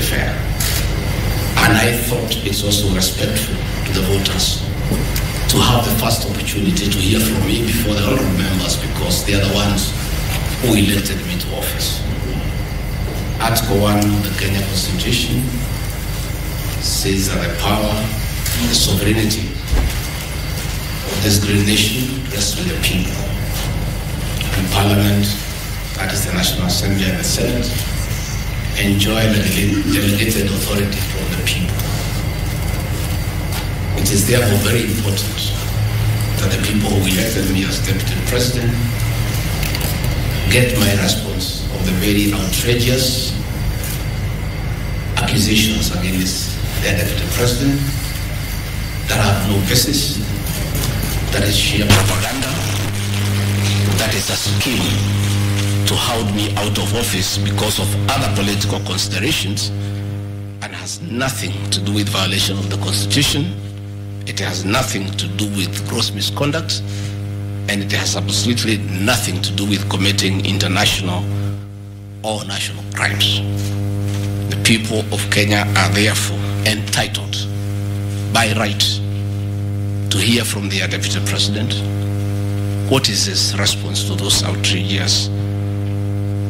fair. And I thought it's also respectful to the voters to have the first opportunity to hear from me before the honorable members, because they are the ones who elected me to office. Article 1 of the Kenya Constitution says that the power, the sovereignty of this great nation rests with the people. And Parliament, that is the National Assembly and the Senate, enjoy the delegated authority from the people. It is therefore very important that the people who elected me as Deputy President get my response of the very outrageous accusations against their Deputy President that have no basis, that is sheer propaganda, that is a scheme to hold me out of office because of other political considerations, and has nothing to do with violation of the Constitution. It has nothing to do with gross misconduct, and it has absolutely nothing to do with committing international or national crimes. The people of Kenya are therefore entitled by right to hear from their Deputy President what is his response to those outrageous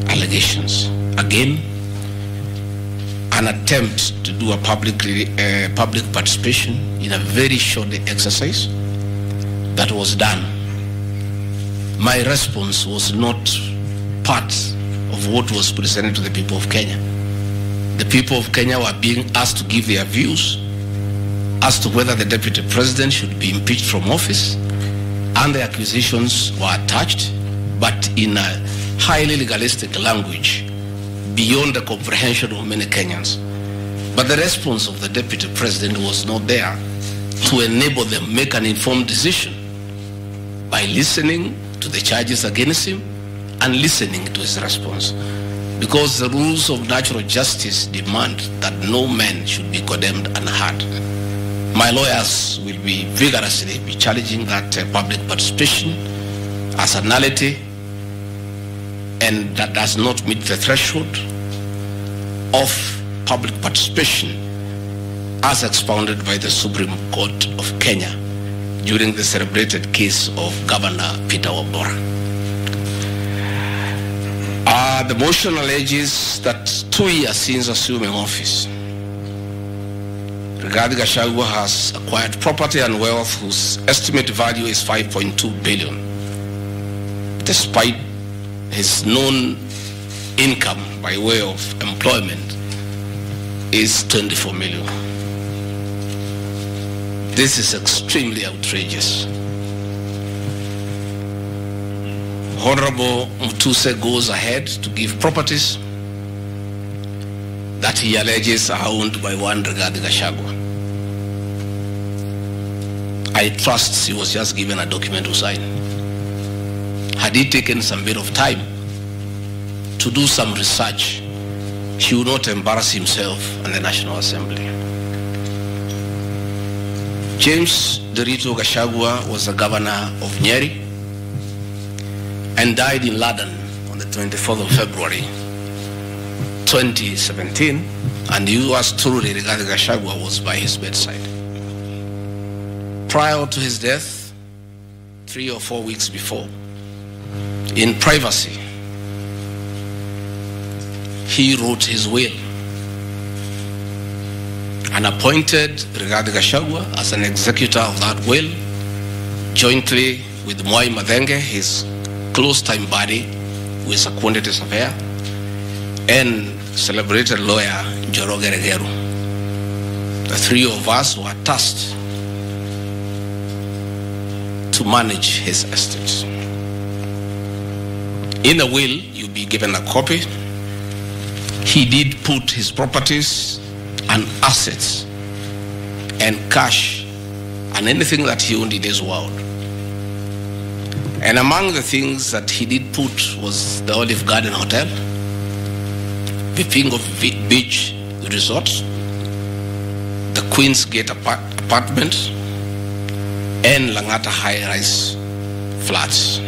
allegations. Again, an attempt to do a public participation in a very short exercise that was done. My response was not part of what was presented to the people of Kenya. The people of Kenya were being asked to give their views as to whether the Deputy President should be impeached from office, and the accusations were attached, but in a highly legalistic language beyond the comprehension of many Kenyans. But the response of the Deputy President was not there to enable them make an informed decision by listening to the charges against him and listening to his response. Because the rules of natural justice demand that no man should be condemned unheard. My lawyers will be vigorously challenging that public participation as a nullity, and that does not meet the threshold of public participation as expounded by the Supreme Court of Kenya during the celebrated case of Governor Peter Wabora. The motion alleges that 2 years since assuming office, Rigathi Gachagua has acquired property and wealth whose estimated value is 5.2 billion, despite his known income by way of employment is 24 million. This is extremely outrageous. Honorable Mutuse goes ahead to give properties that he alleges are owned by one Rigathi Gachagua. I trust he was just given a document to sign. Had he taken some bit of time to do some research, he would not embarrass himself and the National Assembly. James Derito Gachagua was the governor of Nyeri and died in London on the 24th of February 2017, and yours truly, Rigathi Gachagua, was by his bedside. Prior to his death, 3 or 4 weeks before, in privacy, he wrote his will and appointed Rigathi Gachagua as an executor of that will, jointly with Mwai Madenge, his close time buddy, who is a quantity surveyor, and celebrated lawyer Njoroge Regeru. The three of us were tasked to manage his estates. In the will, you'll be given a copy. He did put his properties and assets and cash and anything that he owned in this world. And among the things that he did put was the Olive Garden Hotel, Vipingo Beach Resort, the Queen's Gate apartment, and Langata high-rise flats.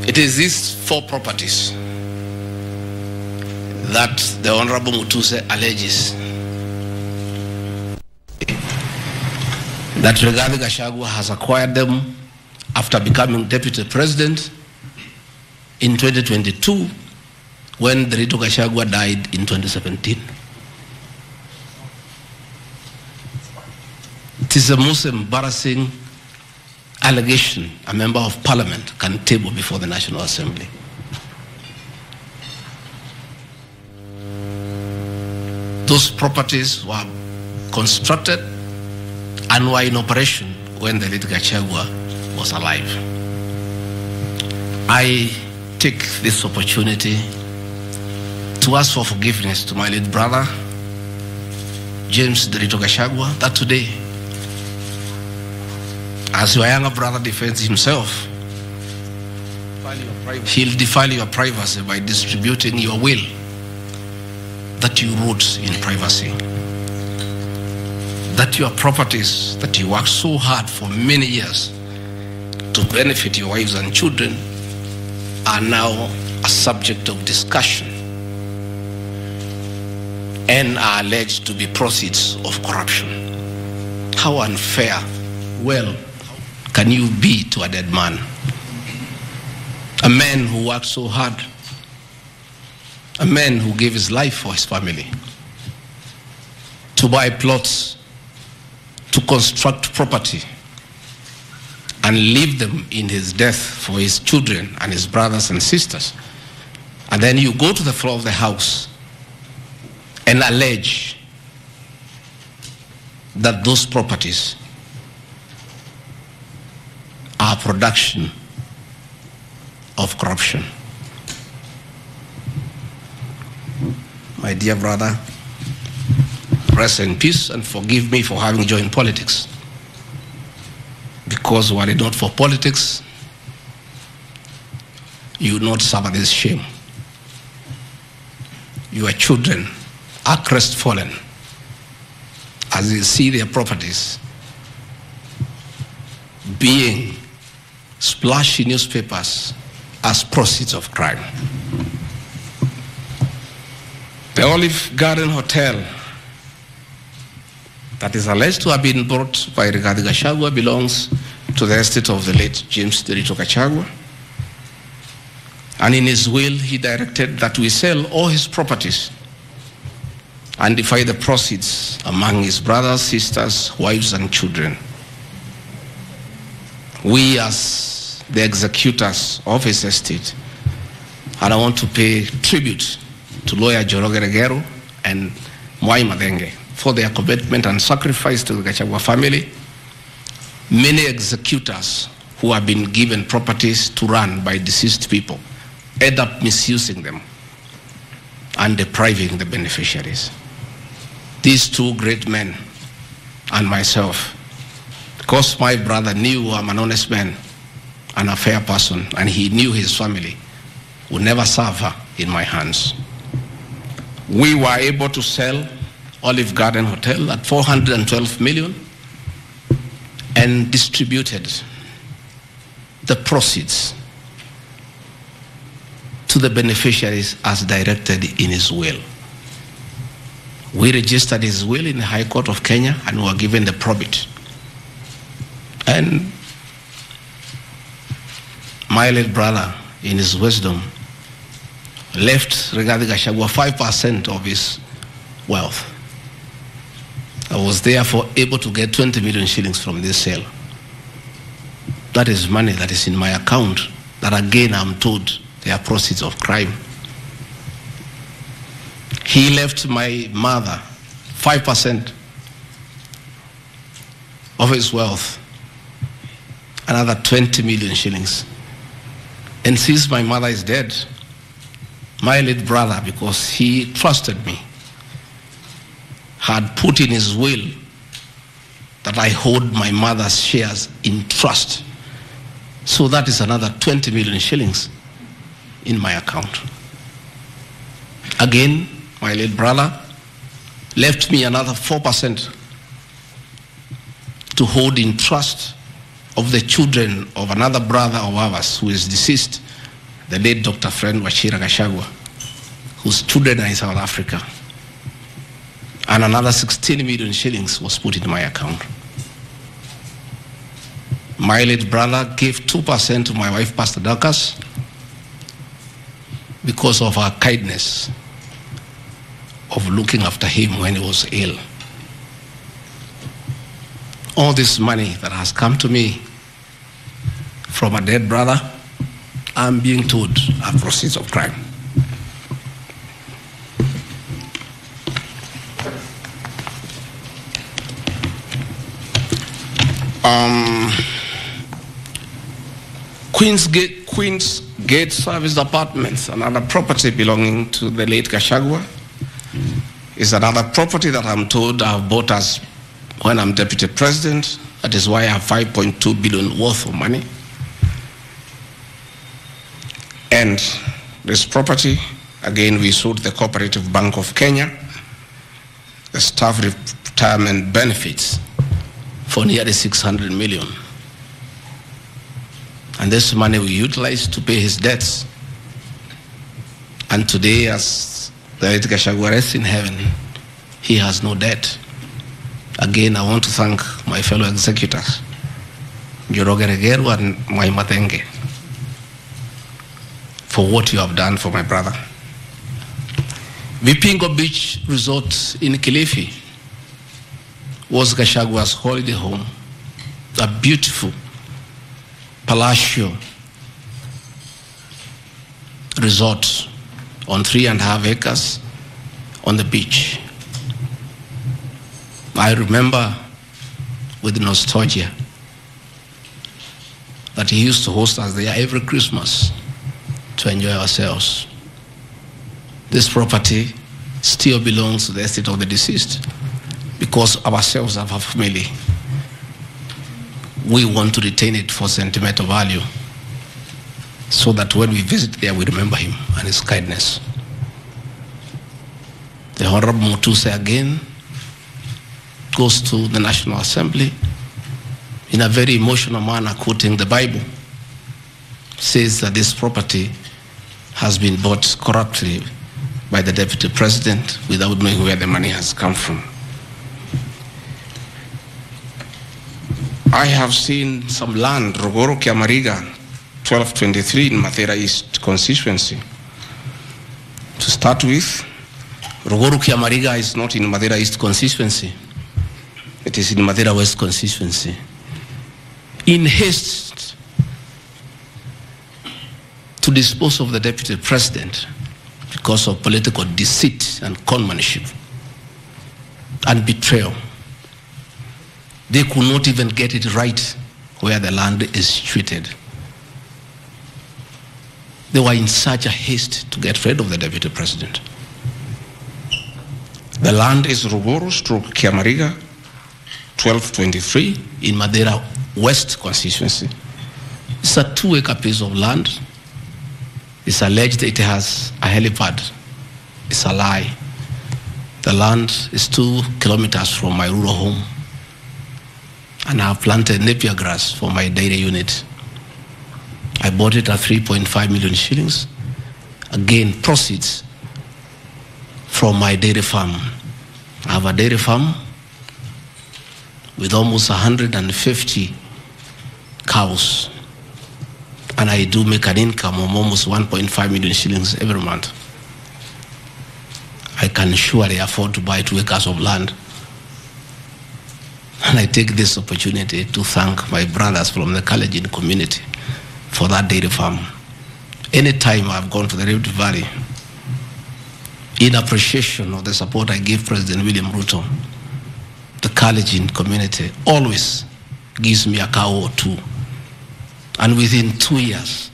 It is these 4 properties that the Honorable Mutuse alleges that Rigathi Gachagua has acquired them after becoming Deputy President in 2022 when Rigathi Gachagua died in 2017. It is the most embarrassing allegation a member of parliament can table before the National Assembly. Those properties were constructed and were in operation when the late Gachagua was alive. I take this opportunity to ask for forgiveness to my late brother, James Rigathi Gachagua, that today, as your younger brother defends himself, he'll defile your privacy by distributing your will that you wrote in privacy. That your properties that you worked so hard for many years to benefit your wives and children are now a subject of discussion and are alleged to be proceeds of corruption. How unfair, well, can you be to a dead man? A man who worked so hard, a man who gave his life for his family, to buy plots, to construct property, and leave them in his death for his children and his brothers and sisters. And then you go to the floor of the House and allege that those properties are production of corruption. My dear brother, rest in peace and forgive me for having joined politics. Because were it not for politics, you would not suffer this shame. Your children are crestfallen as they see their properties being splashed in newspapers as proceeds of crime. The Olive Garden Hotel that is alleged to have been bought by Rigathi Gachagua belongs to the estate of the late James Rigathi Gachagua. And in his will, he directed that we sell all his properties and divide the proceeds among his brothers, sisters, wives, and children. We, as the executors of his estate, and I want to pay tribute to lawyer Joroge Regero and Mwai Madenge for their commitment and sacrifice to the Gachagua family. Many executors who have been given properties to run by deceased people end up misusing them and depriving the beneficiaries. These two great men and myself, because my brother knew I'm an honest man and a fair person, and he knew his family would never suffer in my hands. We were able to sell Olive Garden Hotel at 412 million and distributed the proceeds to the beneficiaries as directed in his will. We registered his will in the High Court of Kenya and were given the probate. And my late brother, in his wisdom, left Rigathi Gachagua 5% of his wealth. I was therefore able to get 20 million shillings from this sale. That is money that is in my account that again I'm told they are proceeds of crime. He left my mother 5% of his wealth, another 20 million shillings. And since my mother is dead, my late brother, because he trusted me, had put in his will that I hold my mother's shares in trust. So that is another 20 million shillings in my account. Again, my late brother left me another 4% to hold in trust of the children of another brother of ours who is deceased, the late Dr. Friend Wachira Gachagua, whose children are in South Africa. And another 16 million shillings was put in my account. My late brother gave 2% to my wife, Pastor Dorcas, because of her kindness of looking after him when he was ill. All this money that has come to me from a dead brother, I'm being told are proceeds of crime. Queen's Gate Service Apartments, another property belonging to the late Gachagua, is another property that I'm told I've bought as when I'm deputy president. That is why I have 5.2 billion worth of money. And this property, again, we sold the Cooperative Bank of Kenya, the staff retirement benefits for nearly 600 million. And this money we utilized to pay his debts. And today, as the late Gachagua rests in heaven, he has no debt. Again, I want to thank my fellow executors, Njoroge Regeru and Matenge, for what you have done for my brother. Vipingo Beach Resort in Kilifi was Gachagua's holiday home, a beautiful palatial resort on 3.5 acres on the beach. I remember with nostalgia that he used to host us there every Christmas to enjoy ourselves. This property still belongs to the estate of the deceased because ourselves have a family. We want to retain it for sentimental value so that when we visit there, we remember him and his kindness. The Honorable Mutuse again goes to the National Assembly in a very emotional manner, quoting the Bible, says that this property has been bought corruptly by the Deputy President without knowing where the money has come from. I have seen some land, Rogoro Kiamariga, 1223 in Mathera East constituency. To start with, Rogoro Kiamariga is not in Mathera East constituency. It is in Mathera West constituency. In haste to dispose of the Deputy President because of political deceit and conmanship and betrayal, they could not even get it right where the land is situated. They were in such a haste to get rid of the Deputy President. The land is Rogoro / Kiamariga, 1223 in Mathera West constituency. It's a 2-acre piece of land. It's alleged it has a helipad. It's a lie. The land is 2 kilometers from my rural home. And I have planted napier grass for my dairy unit. I bought it at 3.5 million shillings. Again, proceeds from my dairy farm. I have a dairy farm with almost 150 cows. And I do make an income of almost 1.5 million shillings every month. I can surely afford to buy 2 acres of land. And I take this opportunity to thank my brothers from the Kalenjin community for that dairy farm. Anytime I've gone to the Rift Valley, in appreciation of the support I give President William Ruto, the Kalenjin community always gives me a cow or 2. And within 2 years,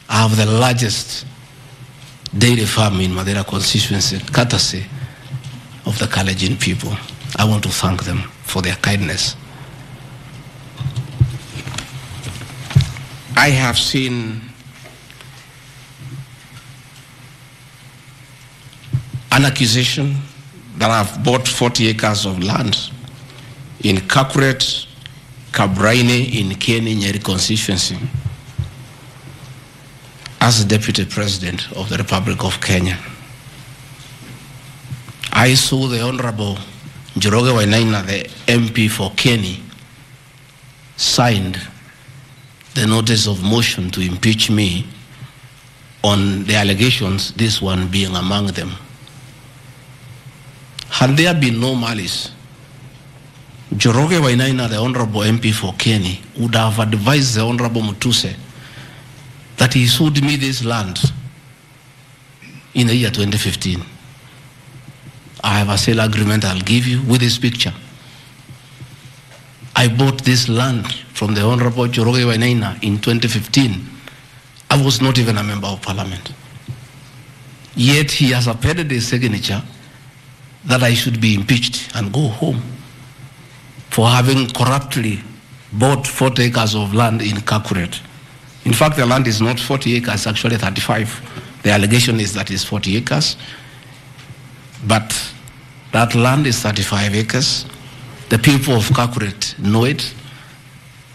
I have the largest dairy farm in Mathera constituency, courtesy of the Kalenjin people. I want to thank them for their kindness. I have seen an accusation that I've bought 40 acres of land in Kakuret, Kabraine, in Keni, Nyeri constituency. as Deputy President of the Republic of Kenya, I saw the Honorable Njoroge Wainaina, the MP for Kenny, signed the notice of motion to impeach me on the allegations, this one being among them. Had there been no malice, Njoroge Wainaina, the Honorable MP for Kenny, would have advised the Honorable Mutuse that he sold me this land in the year 2015. I have a sale agreement I'll give you with this picture. I bought this land from the Honorable Njoroge Wainaina in 2015. I was not even a member of parliament. Yet he has appended his signature that I should be impeached and go home for having corruptly bought 40 acres of land in Kakuret. In fact, the land is not 40 acres, actually 35. The allegation is that it's 40 acres. But that land is 35 acres. The people of Kakuret know it.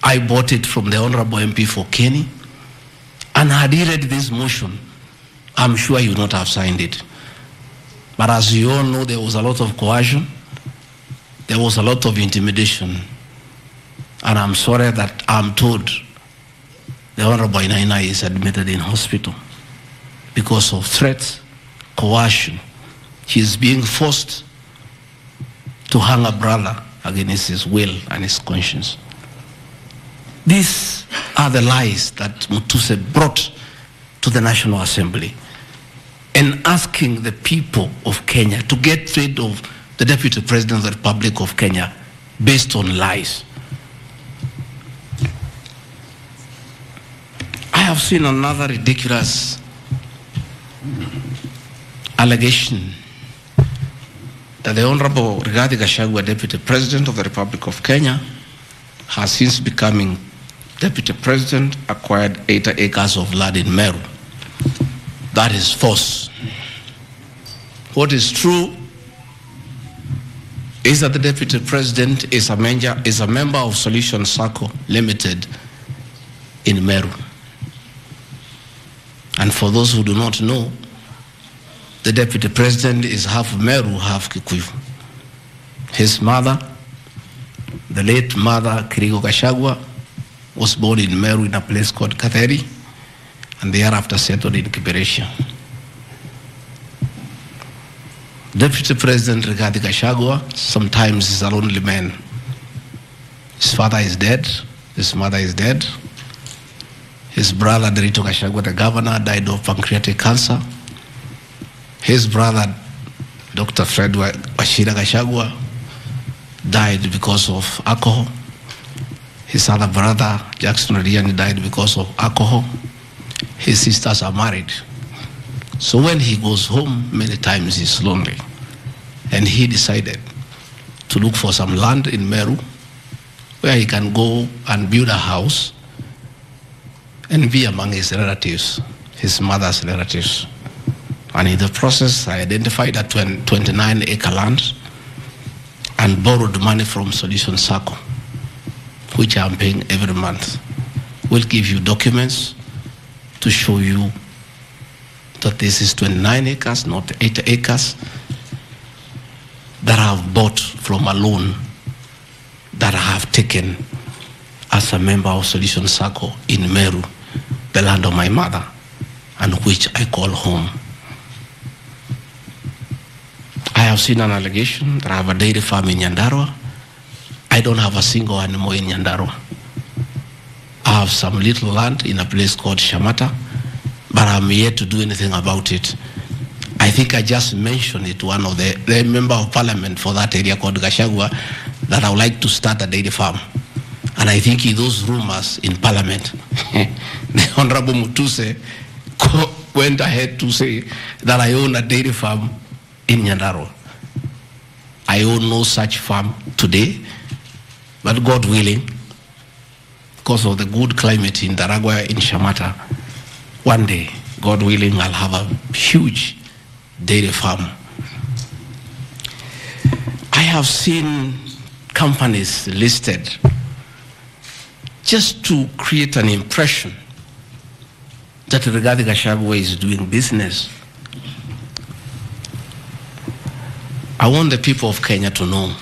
I bought it from the Honorable MP for Kenny. And had he read this motion, I'm sure he would not have signed it. But as you all know, there was a lot of coercion. There was a lot of intimidation. And I'm sorry that I'm told the Honorable Wainaina is admitted in hospital because of threats, coercion. He's being forced to hang a brother against his will and his conscience. These are the lies that Mutuse brought to the National Assembly, and asking the people of Kenya to get rid of the Deputy President of the Republic of Kenya based on lies. I have seen another ridiculous allegation that the Honorable Rigathi Gachagua, Deputy President of the Republic of Kenya, has since becoming Deputy President, acquired 80 acres of land in Meru. That is false. What is true is that the Deputy President is a member of Solution Circle Limited in Meru. And for those who do not know, the Deputy President is half Meru, half Kikuyu. His mother, the late mother, Kirigo Gachagua, was born in Meru in a place called Katheri, and thereafter settled in Kiberesha. Deputy President Rigathi Gachagua sometimes is a lonely man. His father is dead, his mother is dead. His brother, Derito Gachagua, the governor, died of pancreatic cancer. His brother, Dr. Fred Wachira Gachagua, died because of alcohol. His other brother, Jackson Riani, died because of alcohol. His sisters are married. So when he goes home, many times he's lonely. And he decided to look for some land in Meru where he can go and build a house and be among his relatives, his mother's relatives. And in the process, I identified a 29-acre land and borrowed money from Solution Circle, which I'm paying every month. We'll give you documents to show you that this is 29 acres, not 8 acres, that I have bought from a loan that I have taken as a member of Solution Circle in Meru, the land of my mother, and which I call home. I have seen an allegation that I have a dairy farm in Nyandarua. I don't have a single animal in Nyandarua. I have some little land in a place called Shamata, but I'm yet to do anything about it. I think I just mentioned it to one of the member of parliament for that area called Gachagua that I would like to start a dairy farm. And I think in those rumors in parliament, the Honorable Mutuse went ahead to say that I own a dairy farm in Nyandarua. I own no such farm today, but God willing, because of the good climate in Daragwa, in Shamata, one day, God willing, I'll have a huge dairy farm. I have seen companies listed just to create an impression that Rigathi Gachagua is doing business. I want the people of Kenya to know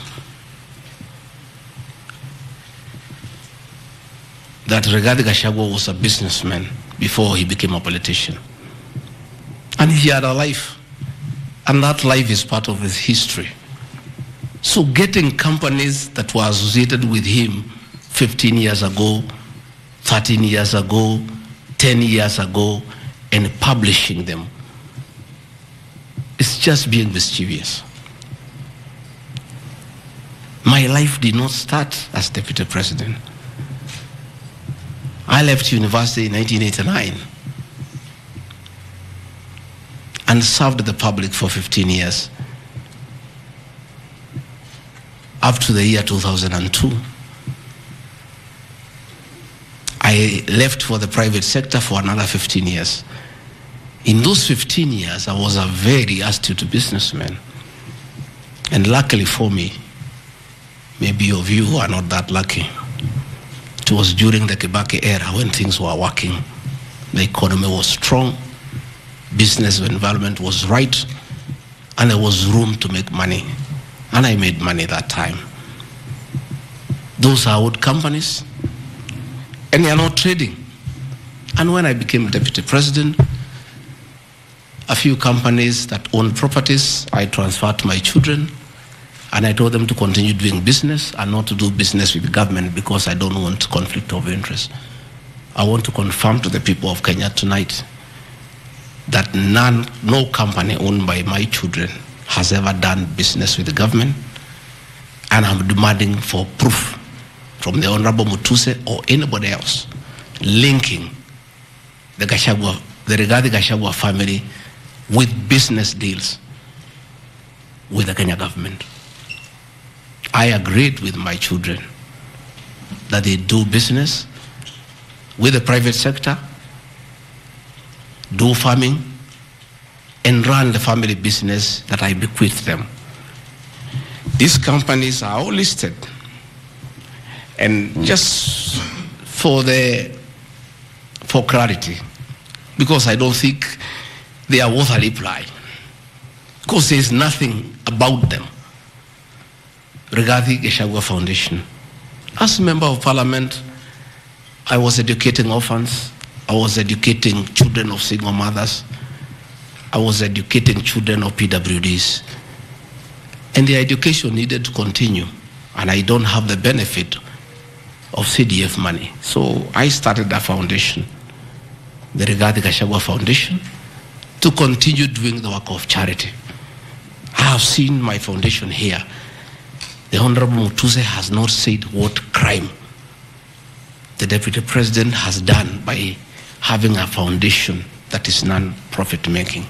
that Rigathi Gachagua was a businessman before he became a politician. And he had a life. And that life is part of his history. So getting companies that were associated with him 15 years ago, 13 years ago, 10 years ago, and publishing them, it's just being mischievous. My life did not start as deputy president. I left university in 1989 and served the public for 15 years, up to the year 2002. I left for the private sector for another 15 years. In those 15 years, I was a very astute businessman. And luckily for me, maybe of you are not that lucky, it was during the Kibaki era when things were working. The economy was strong, business environment was right, and there was room to make money. And I made money that time. Those are old companies, and they are not trading. And when I became deputy president, a few companies that owned properties, I transferred to my children, and I told them to continue doing business and not to do business with the government because I don't want conflict of interest. I want to confirm to the people of Kenya tonight that no company owned by my children has ever done business with the government, and I'm demanding for proof from the Honorable Mutuse or anybody else linking the Rigathi Gachagua family with business deals with the Kenya government. I agreed with my children that they do business with the private sector, do farming, and run the family business that I bequeathed them. These companies are all listed. And just for clarity, because I don't think they are worth a reply, because there's nothing about them. Rigathi Gachagua Foundation. As a member of parliament, I was educating orphans. I was educating children of single mothers. I was educating children of PWDs. And the education needed to continue. And I don't have the benefit of CDF money. So I started a foundation, the Rigathi Gachagua Foundation, to continue doing the work of charity. I have seen my foundation here. The Honorable Mutuse has not said what crime the Deputy President has done by having a foundation that is non-profit making.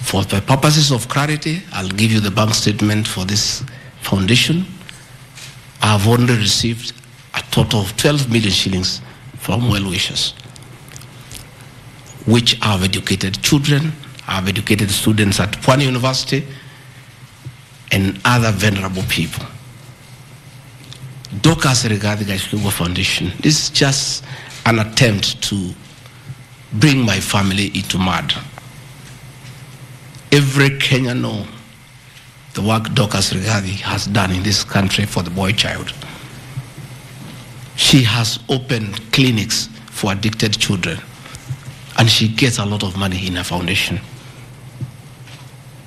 For the purposes of clarity, I'll give you the bank statement for this foundation. I have only received a total of 12 million shillings from well-wishers, which have educated children, have educated students at Pwani University, and other vulnerable people. Docas Rigathi Gachagua Foundation, this is just an attempt to bring my family into mud. Every Kenyan knows the work Docas Rigathi has done in this country for the boy child. She has opened clinics for addicted children, and she gets a lot of money in her foundation.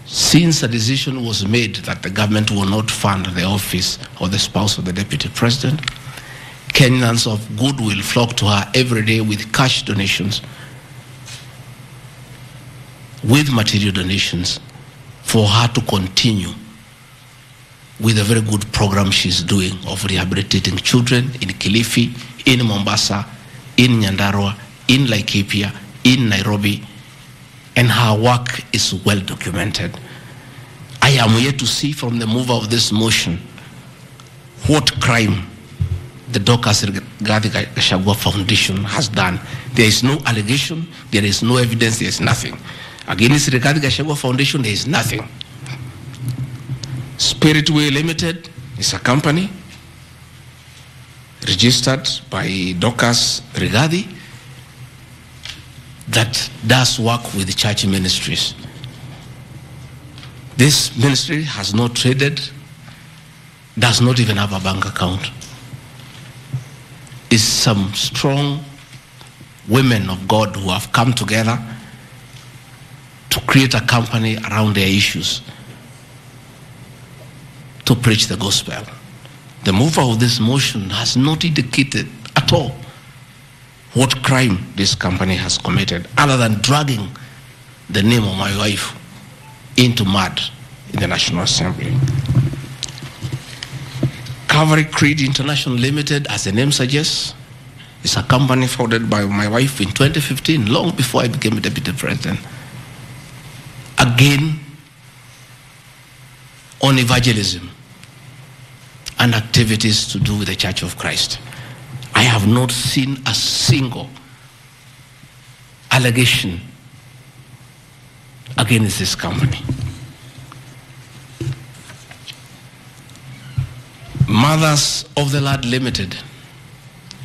Since a decision was made that the government will not fund the office or the spouse of the Deputy President, Kenyans of goodwill flock to her every day with cash donations, with material donations, for her to continue with a very good program she's doing of rehabilitating children in Kilifi, in Mombasa, in Nyandarua, in Laikipia, in Nairobi, and her work is well documented. I am here to see from the mover of this motion what crime the Docas Rigathi Gachagua Foundation has done. There is no allegation, there is no evidence, there is nothing. Against Rigathi Gachagua Foundation, there is nothing. Spiritway Limited is a company registered by Docas Rigathi. that does work with church ministries. This ministry has not traded, does not even have a bank account. It's some strong women of God who have come together to create a company around their issues to preach the gospel. The mover of this motion has not indicated at all what crime this company has committed, other than dragging the name of my wife into mud in the National Assembly. Calvary Creed International Limited, as the name suggests, is a company founded by my wife in 2015, long before I became a deputy president. Again, on evangelism and activities to do with the Church of Christ. I have not seen a single allegation against this company. Mothers of the Lord Limited.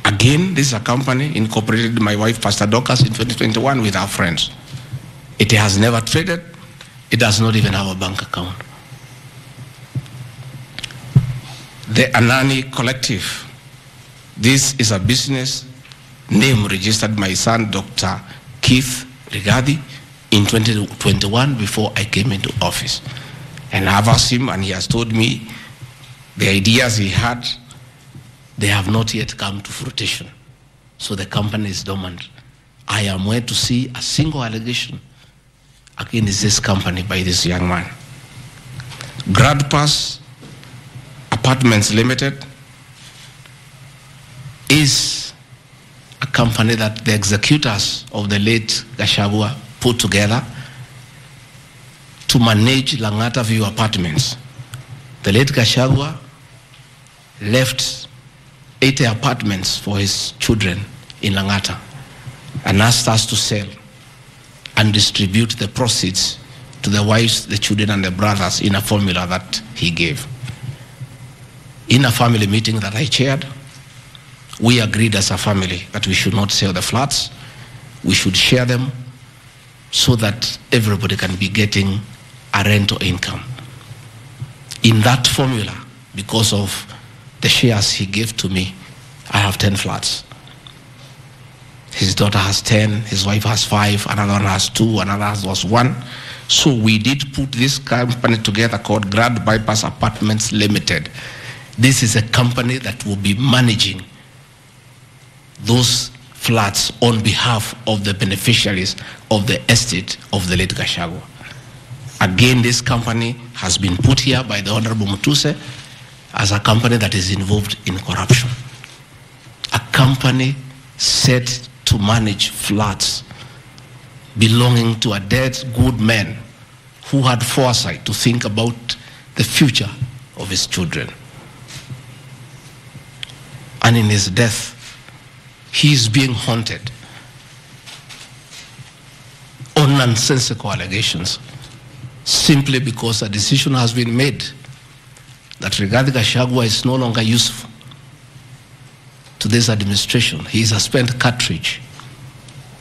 Again, this is a company incorporated my wife, Pastor Dorcas, in 2021 with our friends. It has never traded. It does not even have a bank account. The Anani Collective. This is a business name registered my son, Dr. Keith Rigathi, in 2021 before I came into office. And I've asked him, and he has told me the ideas he had, they have not yet come to fruition. So the company is dormant. I am yet to see a single allegation against this company by this young man. Grad Pass Apartments Limited is a company that the executors of the late Gachagua put together to manage Langata View Apartments. The late Gachagua left 80 apartments for his children in Langata and asked us to sell and distribute the proceeds to the wives, the children, and the brothers in a formula that he gave. In a family meeting that I chaired, we agreed as a family that we should not sell the flats. We should share them so that everybody can be getting a rental income. In that formula, because of the shares he gave to me, I have 10 flats. His daughter has 10, his wife has 5, another one has 2, another has 1. So we did put this company together called Grand Bypass Apartments Limited. This is a company that will be managing those flats on behalf of the beneficiaries of the estate of the late Gachagua. Again, this company has been put here by the Honorable Mutuse as a company that is involved in corruption. A company set to manage flats belonging to a dead good man who had foresight to think about the future of his children. And in his death, he is being haunted on nonsensical allegations simply because a decision has been made that Rigathi Gachagua is no longer useful to this administration. He is a spent cartridge.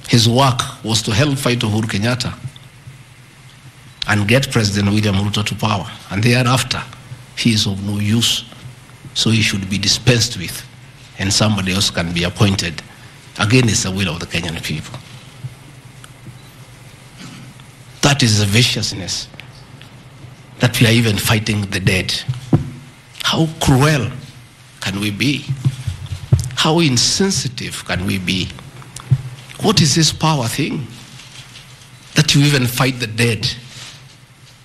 His work was to help fight Uhuru Kenyatta and get President William Ruto to power. And thereafter, he is of no use. So he should be dispensed with, and somebody else can be appointed against the will of the Kenyan people. That is the viciousness that we are even fighting the dead. How cruel can we be? How insensitive can we be? What is this power thing? That you even fight the dead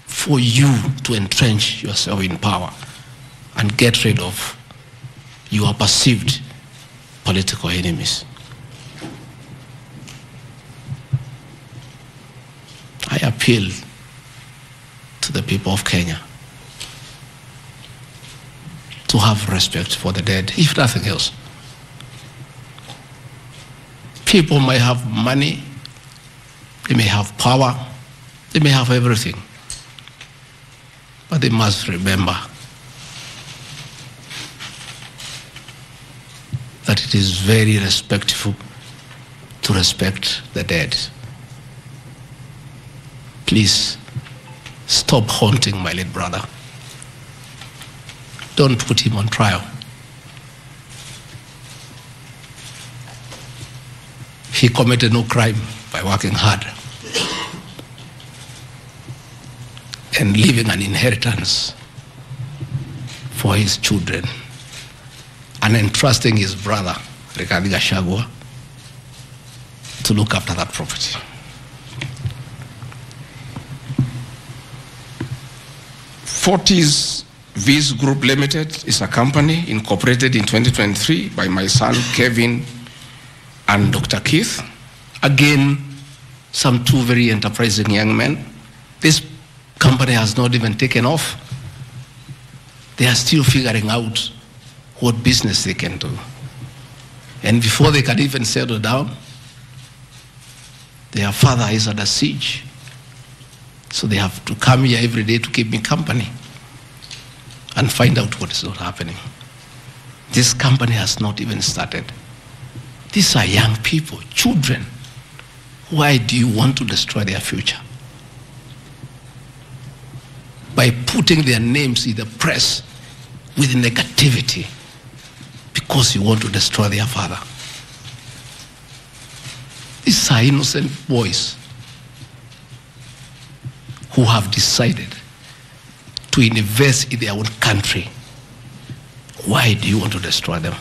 for you to entrench yourself in power and get rid of your perceived political enemies. I appeal to the people of Kenya to have respect for the dead, if nothing else. People may have money, they may have power, they may have everything, but they must remember that it is very respectful to respect the dead. Please, stop haunting my late brother. Don't put him on trial. He committed no crime by working hard and leaving an inheritance for his children and entrusting his brother, Rigathi Gachagua, to look after that property. Fortis Viz Group Limited is a company incorporated in 2023 by my son Kevin and Dr. Keith. Again, some two very enterprising young men. This company has not even taken off. They are still figuring out what business they can do. And before they can even settle down, their father is under siege. So they have to come here every day to keep me company and find out what is not happening. This company has not even started. These are young people, children. Why do you want to destroy their future? By putting their names in the press with negativity because you want to destroy their father. These are innocent boys who have decided to invest in their own country. Why do you want to destroy them?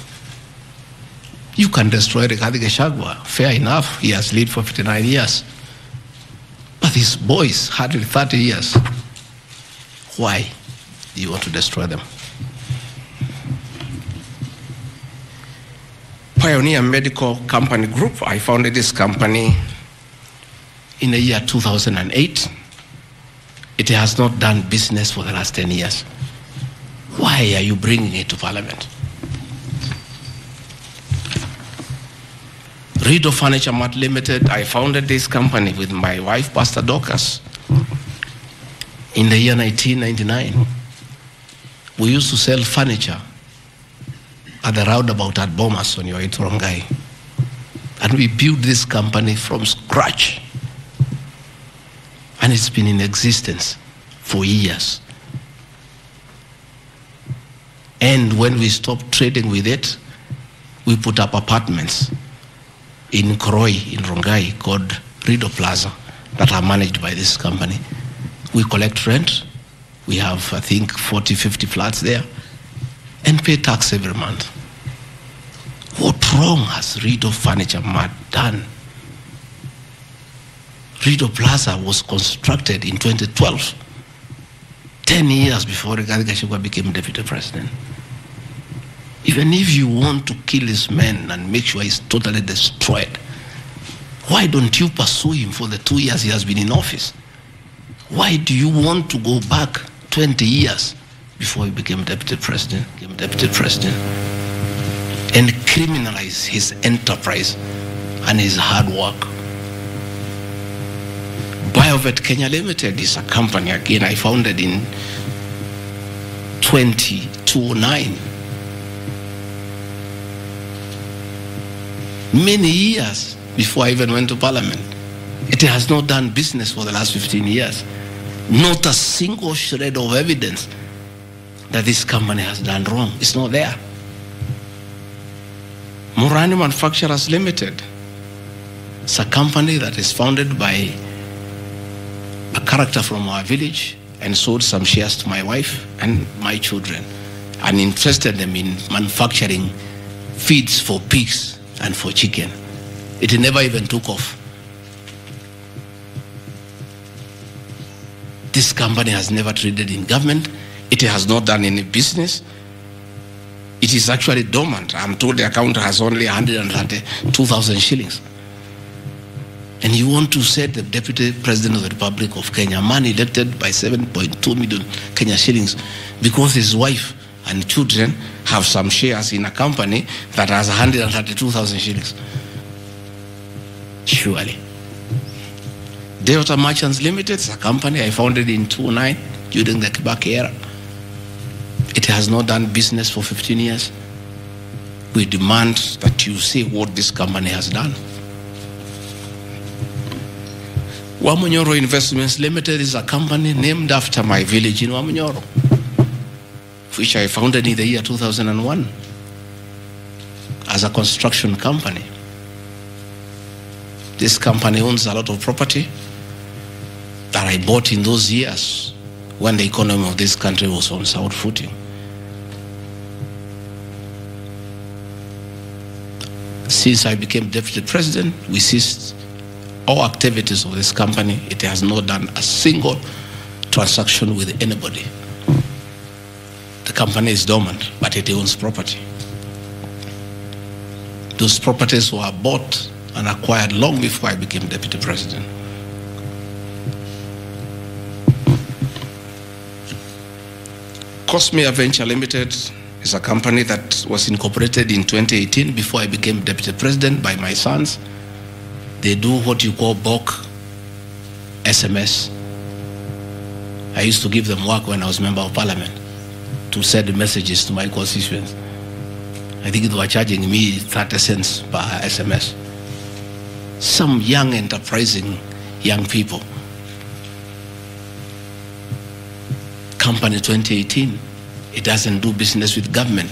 You can destroy Rigathi Gachagua. Fair enough, he has lived for 59 years. But these boys, hardly 30 years. Why do you want to destroy them? Pioneer Medical Company Group, I founded this company in the year 2008. It has not done business for the last 10 years. Why are you bringing it to Parliament? Rido Furniture Mart Limited, I founded this company with my wife, Pastor Dorcas, in the year 1999. We used to sell furniture at the roundabout at Bomas on your way to Rongai. And we built this company from scratch. And it's been in existence for years. And when we stopped trading with it, we put up apartments in Koroi, in Rongai, called Rido Plaza, that are managed by this company. We collect rent. We have, I think, 40, 50 flats there, and pay tax every month. What wrong has Rido Furniture Mart done? Rido Plaza was constructed in 2012, 10 years before Rigathi Gachagua became deputy president. Even if you want to kill this man and make sure he's totally destroyed, why don't you pursue him for the 2 years he has been in office? Why do you want to go back 20 years before he became deputy president, and criminalize his enterprise and his hard work? Biovet Kenya Limited is a company, again, I founded in 2009. Many years before I even went to Parliament. It has not done business for the last 15 years. Not a single shred of evidence that this company has done wrong. It's not there. Morani Manufacturers Limited. It's a company that is founded by a character from our village and sold some shares to my wife and my children and interested them in manufacturing feeds for pigs and for chicken. It never even took off. This company has never traded in government. It has not done any business. It is actually dormant. I'm told the account has only 132,000 shillings. And you want to set the Deputy President of the Republic of Kenya, a man elected by 7.2 million Kenya shillings, because his wife and children have some shares in a company that has 132,000 shillings. Surely. Delta Merchants Limited is a company I founded in 2009 during the Kibaki era. It has not done business for 15 years. We demand that you say what this company has done. Wamunyoro Investments Limited is a company named after my village in Wamunyoro, which I founded in the year 2001 as a construction company. This company owns a lot of property that I bought in those years when the economy of this country was on sound footing. Since I became deputy president, we ceased all activities of this company. It has not done a single transaction with anybody. The company is dormant, but it owns property. Those properties were bought and acquired long before I became deputy president. Cosmea Venture Limited is a company that was incorporated in 2018 before I became deputy president by my sons. They do what you call bulk SMS. I used to give them work when I was member of parliament to send messages to my constituents. I think they were charging me 30 cents per SMS. Some young, enterprising young people. Company 2018, it doesn't do business with government.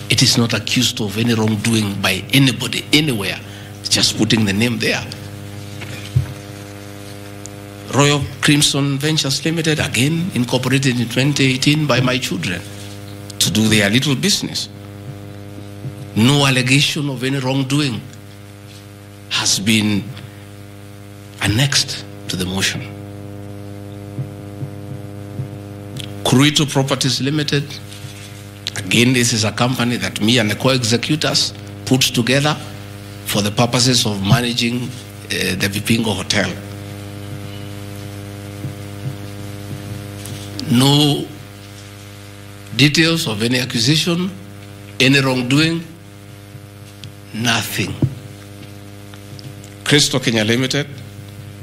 It is not accused of any wrongdoing by anybody, anywhere. It's just putting the name there. Royal Crimson Ventures Limited, again incorporated in 2018 by my children to do their little business. No allegation of any wrongdoing has been annexed to the motion. Kurito Properties Limited, again, this is a company that me and the co-executors put together for the purposes of managing the Vipingo Hotel. No details of any accusation, any wrongdoing, nothing. Cristo Kenya Limited,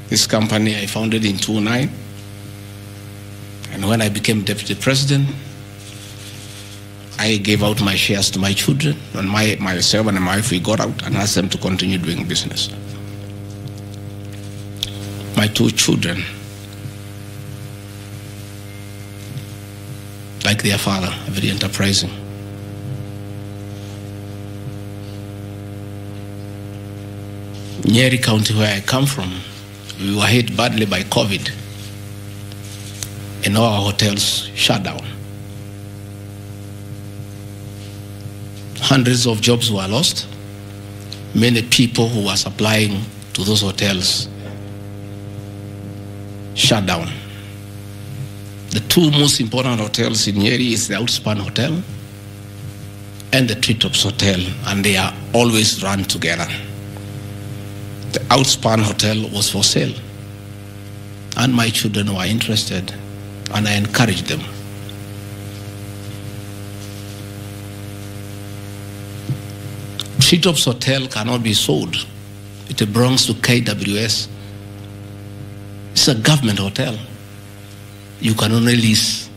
this company I founded in 2009. And when I became deputy president, I gave out my shares to my children, and myself and my wife, we got out and asked them to continue doing business. My two children, like their father, very enterprising. Nyeri County, where I come from, we were hit badly by COVID, and all our hotels shut down. Hundreds of jobs were lost. Many people who were supplying to those hotels shut down. The two most important hotels in Nyeri is the Outspan Hotel and the Treetops Hotel, and they are always run together. The Outspan Hotel was for sale, and my children were interested, and I encouraged them. Treetops Hotel cannot be sold. It belongs to KWS. It's a government hotel. You can only lease.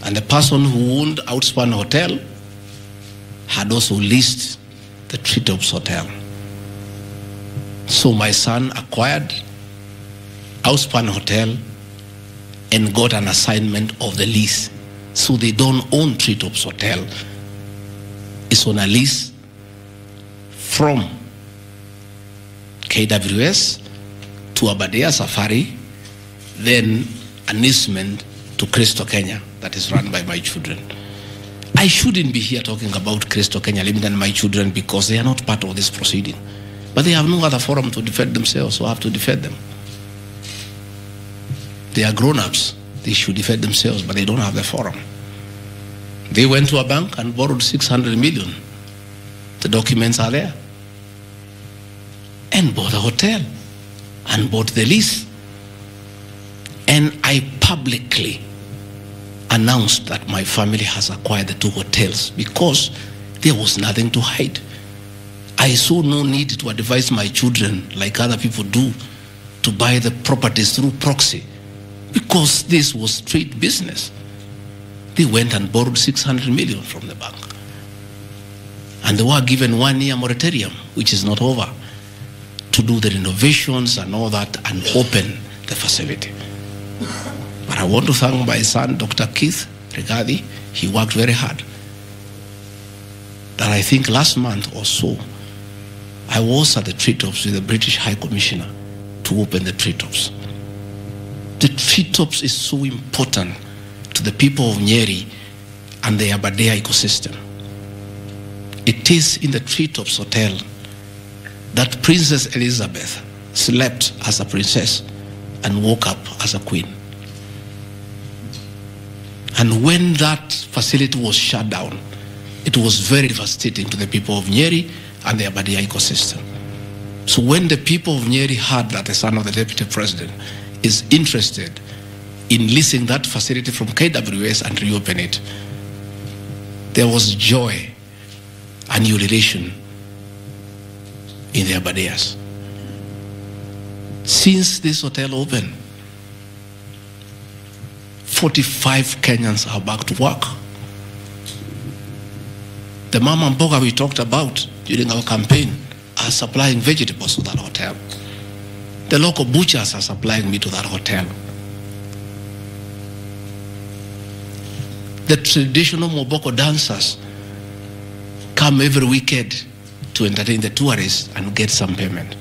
And the person who owned Outspan Hotel had also leased the Treetops Hotel. So my son acquired Outspan Hotel and got an assignment of the lease. So they don't own Treetops Hotel. It's on a lease from KWS to Abadea Safari, then an easement to Cristo Kenya that is run by my children. I shouldn't be here talking about Cristo Kenya Limited and my children because they are not part of this proceeding. But they have no other forum to defend themselves, so I have to defend them. They are grown-ups. They should defend themselves, but they don't have the forum. They went to a bank and borrowed 600 million. The documents are there. And bought a hotel and bought the lease. And I publicly announced that my family has acquired the two hotels because there was nothing to hide. I saw no need to advise my children, like other people do, to buy the properties through proxy because this was straight business. They went and borrowed 600 million from the bank. And they were given 1 year moratorium, which is not over, to do the renovations and all that and open the facility. But I want to thank my son, Dr. Keith Rigathi. He worked very hard. That I think last month or so, I was at the treetops with the British High Commissioner to open the treetops. The treetops is so important to the people of Nyeri and the Aberdare ecosystem. It is in the treetops hotel that Princess Elizabeth slept as a princess and woke up as a queen. And when that facility was shut down, it was very devastating to the people of Nyeri and the Aberdare ecosystem. So when the people of Nyeri heard that the son of the deputy president is interested in leasing that facility from KWS and reopen it, there was joy and ululation in the Aberdares. Since this hotel opened, 45 Kenyans are back to work. The mama mboga we talked about during our campaign are supplying vegetables to that hotel. The local butchers are supplying meat to that hotel. The traditional Moboko dancers come every weekend to entertain the tourists and get some payment.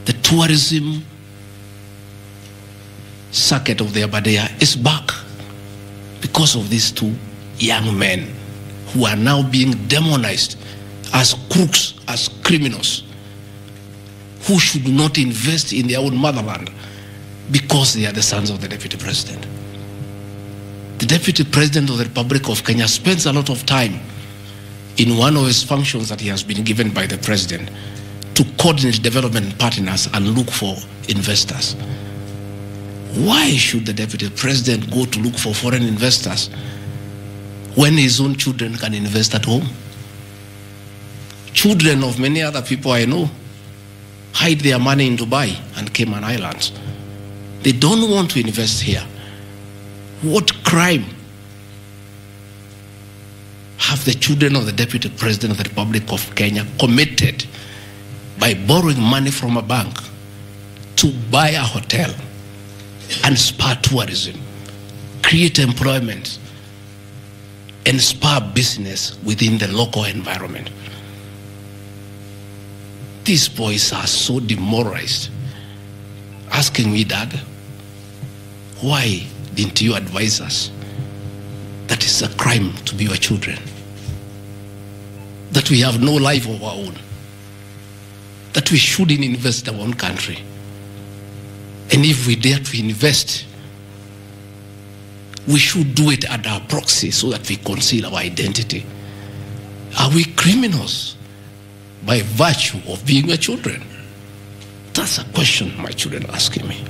The tourism circuit of the Aberdare is back because of these two young men who are now being demonized as crooks, as criminals, who should not invest in their own motherland because they are the sons of the deputy president. The deputy president of the Republic of Kenya spends a lot of time in one of his functions that he has been given by the president to coordinate development partners and look for investors. Why should the deputy president go to look for foreign investors when his own children can invest at home? Children of many other people I know hide their money in Dubai and Cayman Islands. They don't want to invest here. What crime have the children of the deputy president of the Republic of Kenya committed by borrowing money from a bank to buy a hotel and spur tourism, create employment, and spur business within the local environment? These boys are so demoralized, asking me, Dad, why didn't you advise us that it's a crime to be your children? That we have no life of our own? That we shouldn't invest in our own country? And if we dare to invest, we should do it at our proxy so that we conceal our identity. Are we criminals by virtue of being your children? That's a question my children are asking me.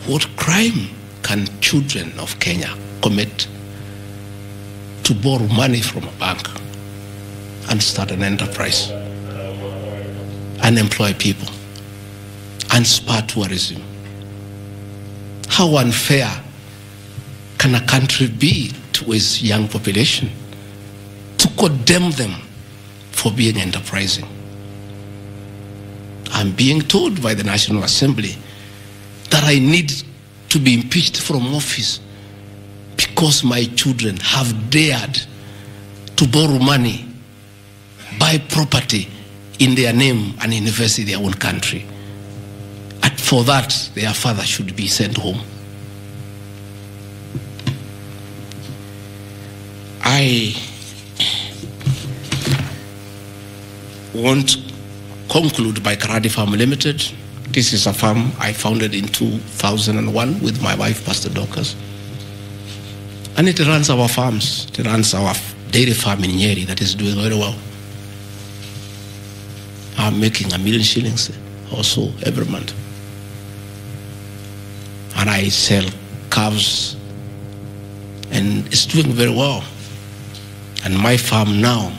What crime can children of Kenya commit to borrow money from a bank and start an enterprise and employ people and spur tourism? How unfair can a country be to its young population to condemn them for being enterprising? I'm being told by the National Assembly that I need to be impeached from office because my children have dared to borrow money, buy property in their name and invest in their own country. And for that, their father should be sent home. I want to conclude by Karadi Farm Limited. This is a farm I founded in 2001 with my wife, Pastor Dorcas. And it runs our farms. It runs our dairy farm in Nyeri that is doing very well. I'm making $1 million shillings or so every month. And I sell calves, and it's doing very well. And my farm now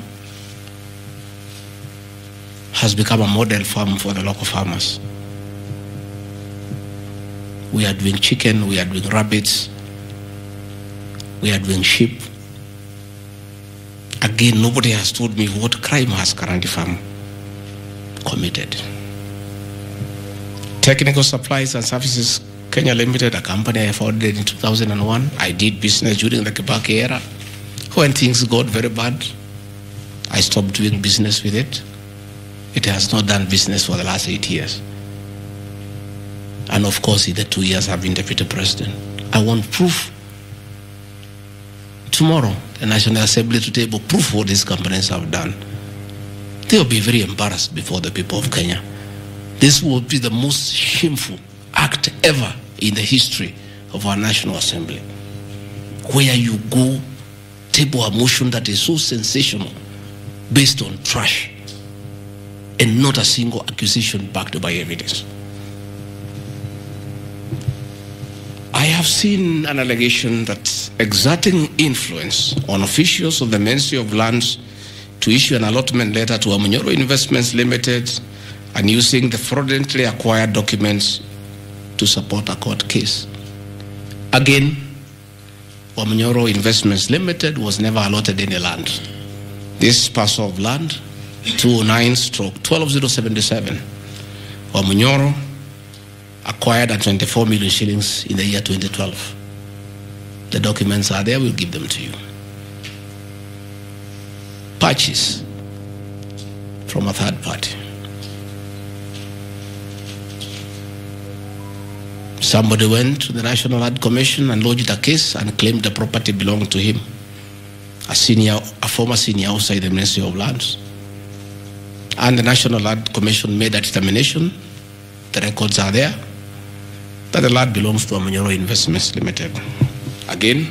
has become a model farm for the local farmers. We are doing chicken, we are doing rabbits, we are doing sheep, Again, nobody has told me what crime has Karandi Farm committed. Technical Supplies and Services Kenya Limited, a company I founded in 2001. I did business during the Kibaki era. When things got very bad, I stopped doing business with it. It has not done business for the last 8 years. And of course, in the 2 years I've been deputy president. I want proof. Tomorrow, the National Assembly to table proof what these companies have done. They will be very embarrassed before the people of Kenya. This will be the most shameful act ever in the history of our National Assembly, where you go table a motion that is so sensational based on trash and not a single accusation backed by evidence. I have seen an allegation that exerting influence on officials of the Ministry of Lands to issue an allotment letter to Amunyoro Investments Limited and using the fraudulently acquired documents to support a court case. Again, Amunyoro Investments Limited was never allotted any land. This parcel of land, 209/12077, Amunyoro acquired at 24 million shillings in the year 2012. The documents are there, we'll give them to you. Purchase from a third party. Somebody went to the National Land Commission and lodged a case and claimed the property belonged to him, a former senior outside the Ministry of Lands. And the National Land Commission made a determination, the records are there, that the land belongs to Amunyoro Investments Limited. Again,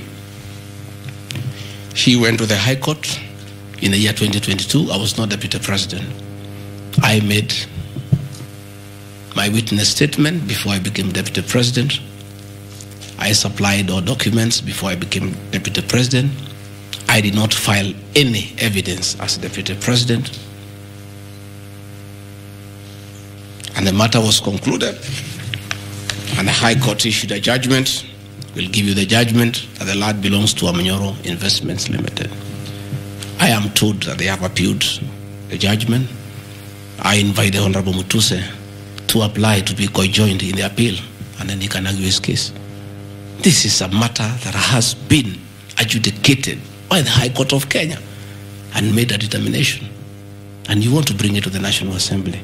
he went to the High Court in the year 2022. I was not deputy president. I made my witness statement before I became deputy president. I supplied all documents before I became deputy president. I did not file any evidence as deputy president. And the matter was concluded. And the High Court issued a judgment. We'll give you the judgment that the land belongs to Amunyoro Investments Limited. I am told that they have appealed the judgment. I invite the Honorable Mutuse to apply to be co-joined in the appeal, and then he can argue his case. This is a matter that has been adjudicated by the High Court of Kenya and made a determination. And you want to bring it to the National Assembly.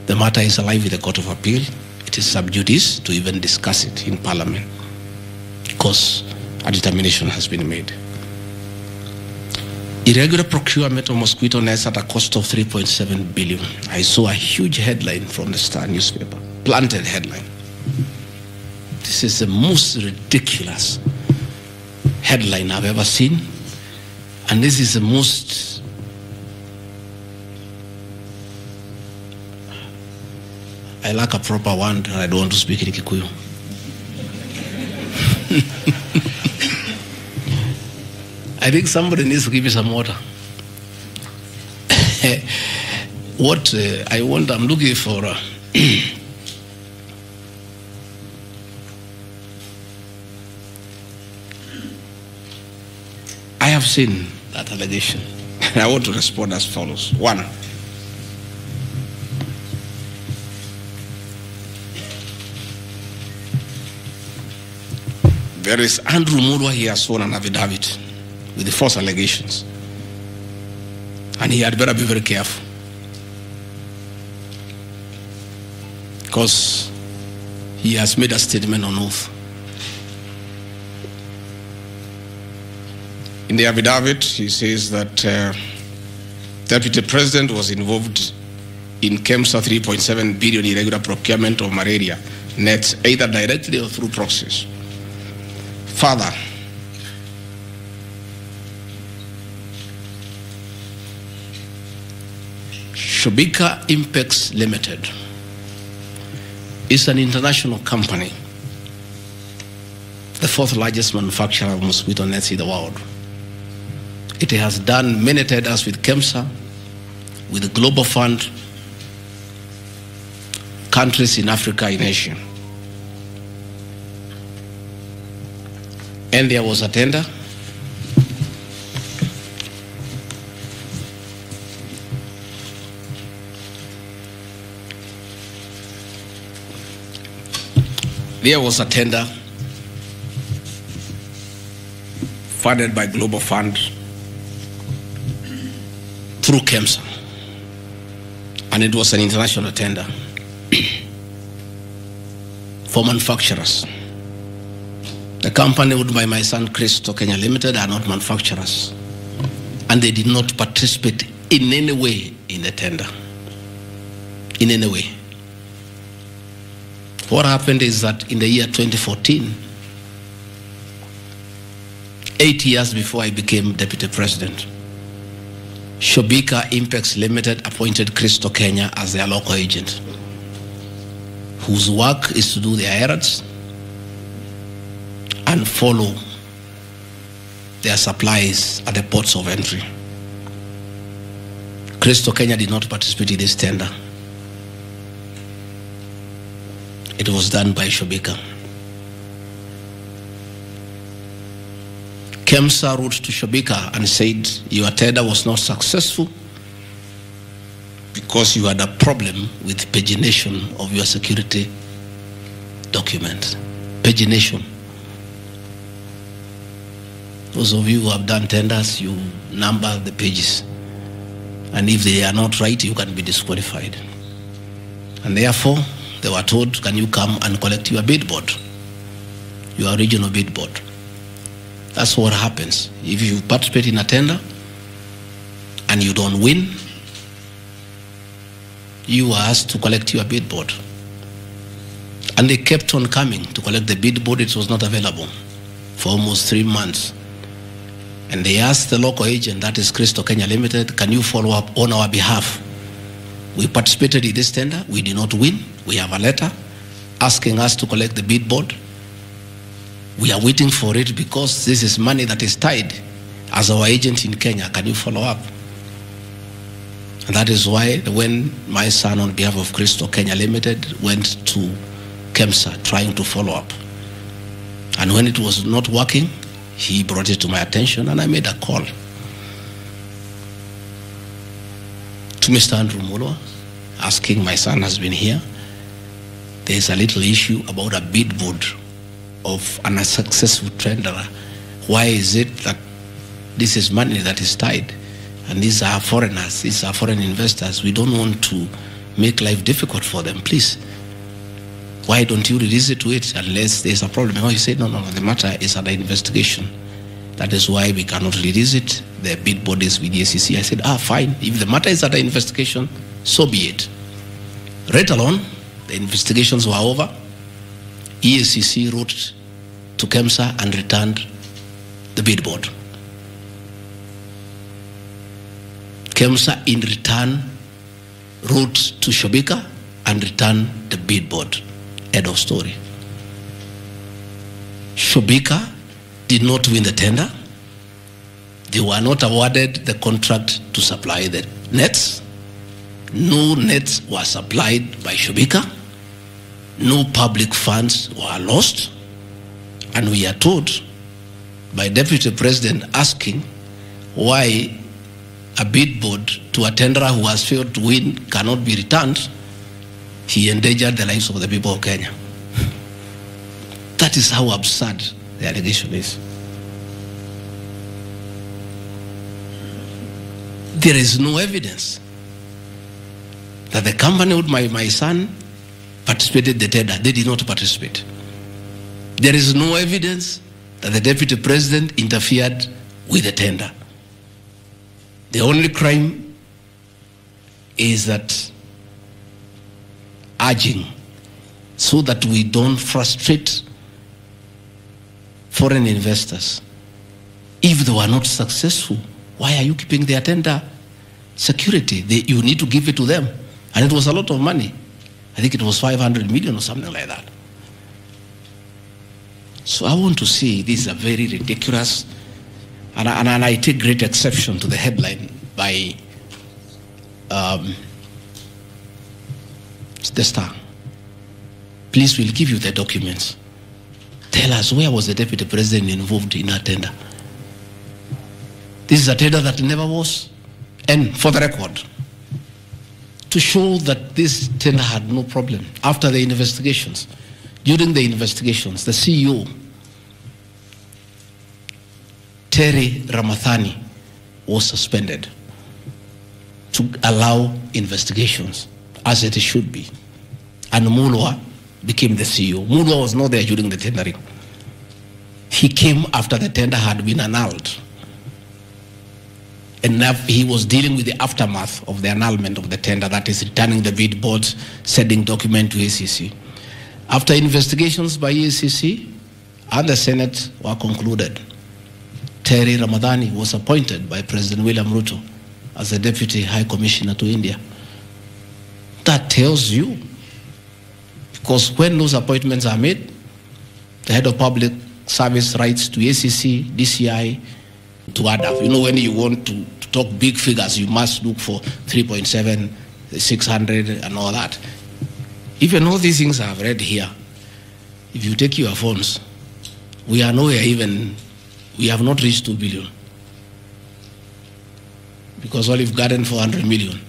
The matter is alive with the Court of Appeal. It is sub judice to even discuss it in Parliament because a determination has been made. Irregular procurement of mosquito nets at a cost of 3.7 billion. I saw a huge headline from the Star newspaper, planted headline. This is the most ridiculous headline I've ever seen. And this is the most I lack a proper one, and I don't want to speak in Kikuyu. I think somebody needs to give you some water. What I'm looking for. I have seen that allegation, and I want to respond as follows. One, there is Andrew Murwa, he has sworn an affidavit with the false allegations. And he had better be very careful. Because he has made a statement on oath. In the affidavit, he says that Deputy President was involved in KEMSA 3.7 billion irregular procurement of malaria nets, either directly or through proxies. Further, Shobika Impex Limited is an international company, the fourth largest manufacturer of mosquito nets in the world. It has done many tenders with KEMSA, with the Global Fund, countries in Africa, in Asia. And there was a tender. There was a tender funded by Global Fund through KEMSA, and it was an international tender for manufacturers. The company owned by my son Christo Kenya Limited are not manufacturers, and they did not participate in any way in the tender. In any way. What happened is that in the year 2014, 8 years before I became Deputy President, Shobika Impex Limited appointed Christo Kenya as their local agent, whose work is to do their errands and follow their supplies at the ports of entry. Christo Kenya did not participate in this tender. It was done by Shobika. KEMSA wrote to Shobika and said, your tender was not successful because you had a problem with pagination of your security documents. Pagination. Those of you who have done tenders, you number the pages. And if they are not right, you can be disqualified. And therefore, they were told, can you come and collect your bid board? Your regional bid board. That's what happens. If you participate in a tender and you don't win, you are asked to collect your bid board. And they kept on coming to collect the bid board. It was not available for almost 3 months. And they asked the local agent, that is Christo Kenya Limited, can you follow up on our behalf? We participated in this tender. We did not win. We have a letter asking us to collect the bid board. We are waiting for it because this is money that is tied as our agent in Kenya. Can you follow up? And that is why when my son on behalf of Christo Kenya Limited went to KEMSA trying to follow up. And when it was not working, he brought it to my attention and I made a call to Mr. Andrew Mulwa asking, my son has been here. There is a little issue about a bid board of an unsuccessful tenderer. Why is it that this is money that is tied? And these are foreigners, these are foreign investors. We don't want to make life difficult for them. Please, why don't you release it to it unless there's a problem? Oh, he said, no, the matter is under investigation. That is why we cannot release it. The bid board is with the SEC. I said, fine. If the matter is under investigation, so be it. Right along, the investigations were over. EACC wrote to KEMSA and returned the bid board. KEMSA in return wrote to Shobika and returned the bid board. End of story. Shobika did not win the tender. They were not awarded the contract to supply the nets. No nets were supplied by Shobika. No public funds were lost. And we are told by Deputy President asking why a bid board to a tenderer who has failed to win cannot be returned, he endangered the lives of the people of Kenya. That is how absurd the allegation is. There is no evidence that the company with my son participated in the tender. They did not participate. There is no evidence that the Deputy President interfered with the tender. The only crime is that urging so that we don't frustrate foreign investors. If they were not successful, why are you keeping their tender security? You need to give it to them. And it was a lot of money. I think it was 500 million or something like that. So I want to say this is a very ridiculous, and I take great exception to the headline by the Star. Please, we'll give you the documents. Tell us, where was the Deputy President involved in a tender? This is a tender that never was. And for the record, to show that this tender had no problem, after the investigations, During the investigations, the CEO, Terry Ramathani, was suspended to allow investigations as it should be. And Mulwa became the CEO. Mulwa was not there during the tendering. He came after the tender had been annulled. And he was dealing with the aftermath of the annulment of the tender, that is returning the bid boards, sending document to ACC. After investigations by ACC and the Senate were concluded, Terry Ramathani was appointed by President William Ruto as the Deputy High Commissioner to India. That tells you, because when those appointments are made, the head of public service writes to ACC, DCI, to add up. You know, when you want to talk big figures, you must look for 3.7, 600, and all that. Even all these things I've read here, if you take your phones, we are nowhere even, we have not reached 2 billion. Because Olive Garden, 400 million.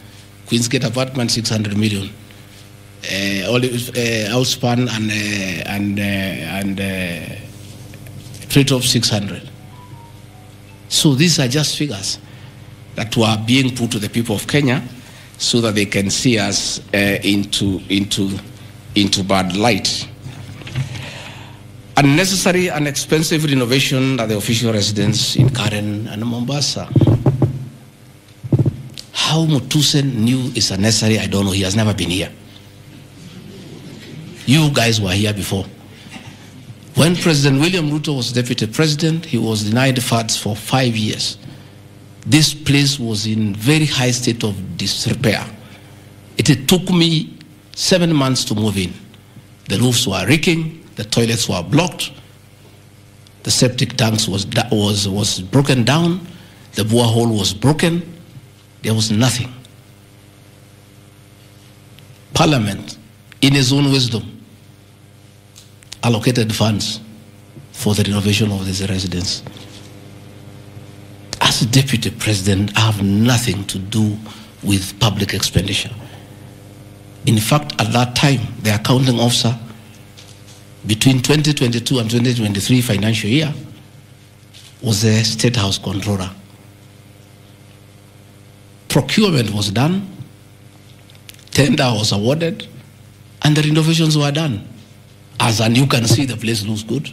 Queensgate Apartment, 600 million. Outspan and Treetop, 600. So these are just figures that were being put to the people of Kenya so that they can see us into bad light. Unnecessary and expensive renovation at the official residence in Karen and Mombasa. How Mutusen knew it's unnecessary, I don't know. He has never been here. You guys were here before. When President William Ruto was deputy president, he was denied funds for 5 years. This place was in very high state of disrepair. It took me 7 months to move in. The roofs were leaking, the toilets were blocked, the septic tanks was broken down, the borehole was broken. There was nothing. Parliament, in its own wisdom, allocated funds for the renovation of this residence. As a deputy president, I have nothing to do with public expenditure. In fact, at that time, the accounting officer, between 2022 and 2023 financial year, was the State House Controller. Procurement was done, tender was awarded, and the renovations were done. As and you can see, the place looks good.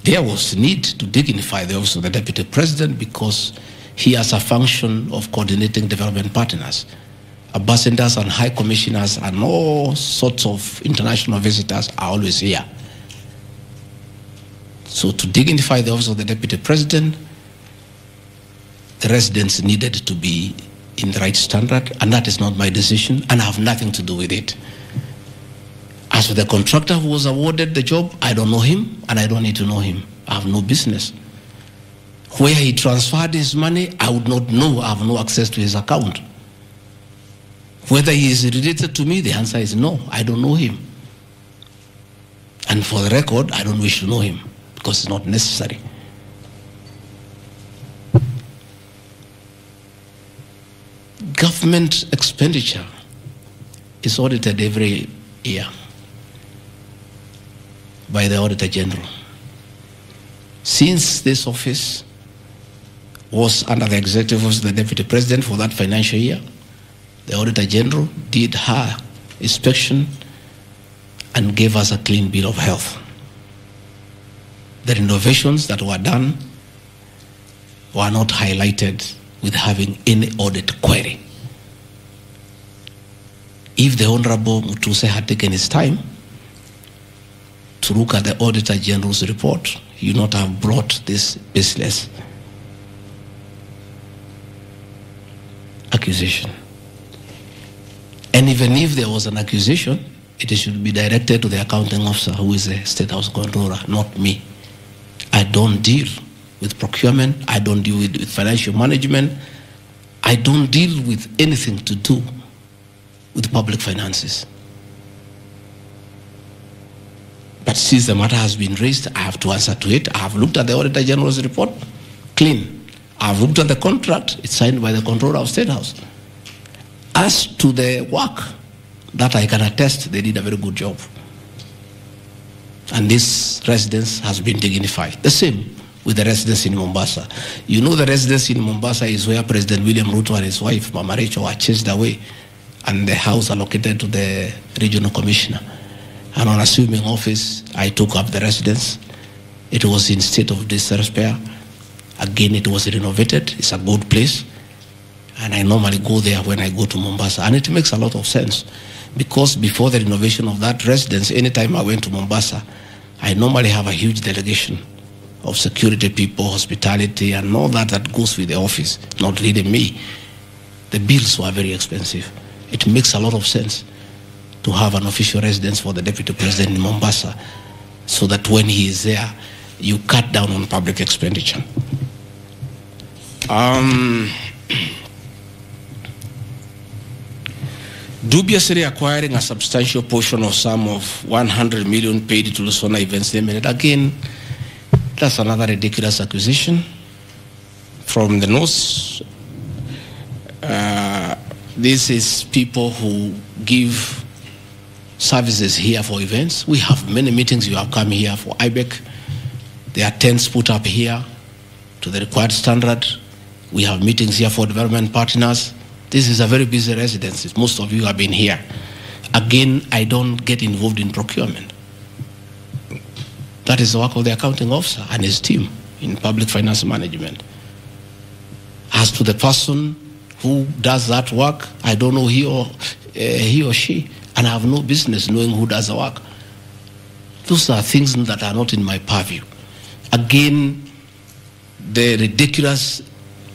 There was need to dignify the office of the deputy president because he has a function of coordinating development partners. Ambassadors and high commissioners and all sorts of international visitors are always here. So to dignify the office of the deputy president, the residents needed to be in the right standard, and that is not my decision, and I have nothing to do with it. As for the contractor who was awarded the job, I don't know him, and I don't need to know him. I have no business. Where he transferred his money, I would not know. I have no access to his account. Whether he is related to me, the answer is no. I don't know him. And for the record, I don't wish to know him, because it's not necessary. Government expenditure is audited every year by the Auditor General. Since this office was under the executive office of the Deputy President for that financial year, the Auditor General did her inspection and gave us a clean bill of health. The renovations that were done were not highlighted with having any audit query. If the Honorable Mutuse had taken his time to look at the Auditor General's report, he would not have brought this baseless accusation. And even if there was an accusation, it should be directed to the accounting officer, who is the State House Controller, not me. I don't deal with procurement, I don't deal with financial management, I don't deal with anything to do with public finances. But since the matter has been raised, I have to answer to it. I have looked at the Auditor General's report, clean. I have looked at the contract, it's signed by the Controller of State House. As to the work that I can attest they did a very good job. And this residence has been dignified. The same with the residence in Mombasa. You know, the residence in Mombasa is where President William Ruto and his wife, Mama Rachel, were chased away, and the house allocated to the regional commissioner. And on assuming office, I took up the residence. It was in state of disrepair. Again, it was renovated. It's a good place. And I normally go there when I go to Mombasa. And it makes a lot of sense, because before the renovation of that residence, anytime I went to Mombasa, I normally have a huge delegation of security people, hospitality, and all that goes with the office, not really me. The bills were very expensive. It makes a lot of sense to have an official residence for the Deputy President in Mombasa, so that when he is there, you cut down on public expenditure. Dubiously acquiring a substantial portion of sum of 100 million paid to Lusona Events Limited. Again, that's another ridiculous acquisition from the North. This is people who give services here for events. We have many meetings. You have come here for IBEC. There are tents put up here to the required standard. We have meetings here for development partners. This is a very busy residence. Most of you have been here. Again, I don't get involved in procurement. That is the work of the accounting officer and his team in public finance management. As to the person who does that work, I don't know he or she, and I have no business knowing who does the work. Those are things that are not in my purview. Again, the ridiculous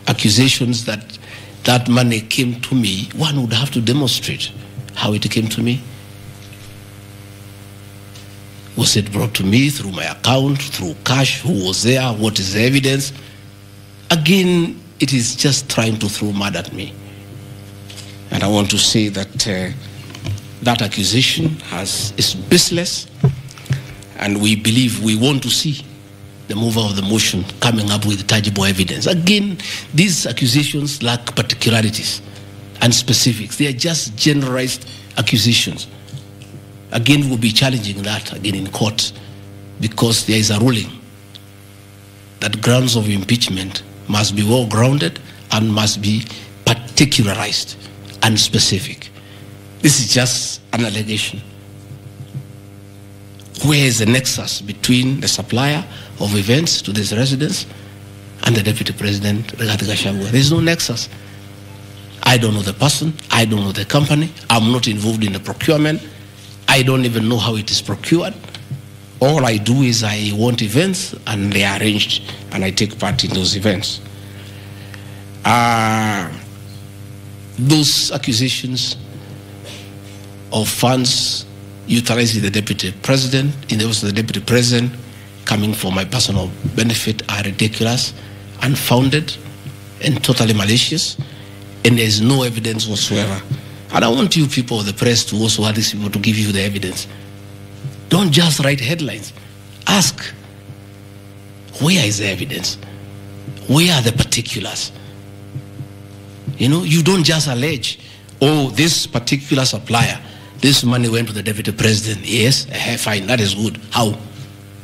accusations that that money came to me, one would have to demonstrate how it came to me. Was it brought to me through my account, through cash? Who was there? What is the evidence? Again, it is just trying to throw mud at me. And I want to say that that accusation is baseless, and we believe, we want to see the mover of the motion coming up with tangible evidence. Again, these accusations lack particularities and specifics. They are just generalized accusations. Again, we'll be challenging that again in court, because there is a ruling that grounds of impeachment must be well grounded and must be particularized and specific. This is just an allegation. Where is the nexus between the supplier of events to this residence and the Deputy President, Rigathi Gachagua? There is no nexus. I don't know the person. I don't know the company. I'm not involved in the procurement. I don't even know how it is procured. All I do is I want events, and they are arranged, and I take part in those events. Those accusations of funds utilizing the Deputy President, in the office of the Deputy President, coming for my personal benefit, are ridiculous, unfounded, and totally malicious, and there is no evidence whatsoever. And I want you people of the press to also have these people to give you the evidence. Don't just write headlines. Ask, where is the evidence? Where are the particulars? You know, you don't just allege, oh, this particular supplier, this money went to the Deputy President. Yes, fine, that is good. How?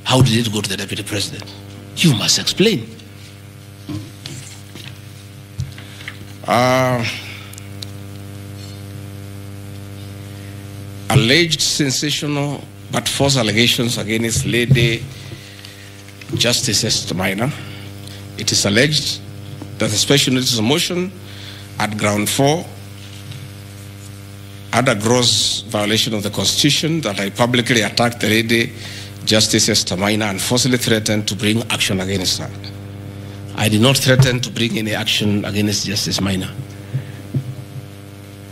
How did it go to the Deputy President? You must explain. Alleged sensational but false allegations against Lady Justice Esther Minor. It is alleged that the special notice of motion at ground 4 had a gross violation of the Constitution, that I publicly attacked the Lady Justice Esther Minor and falsely threatened to bring action against her. I did not threaten to bring any action against Justice Minor.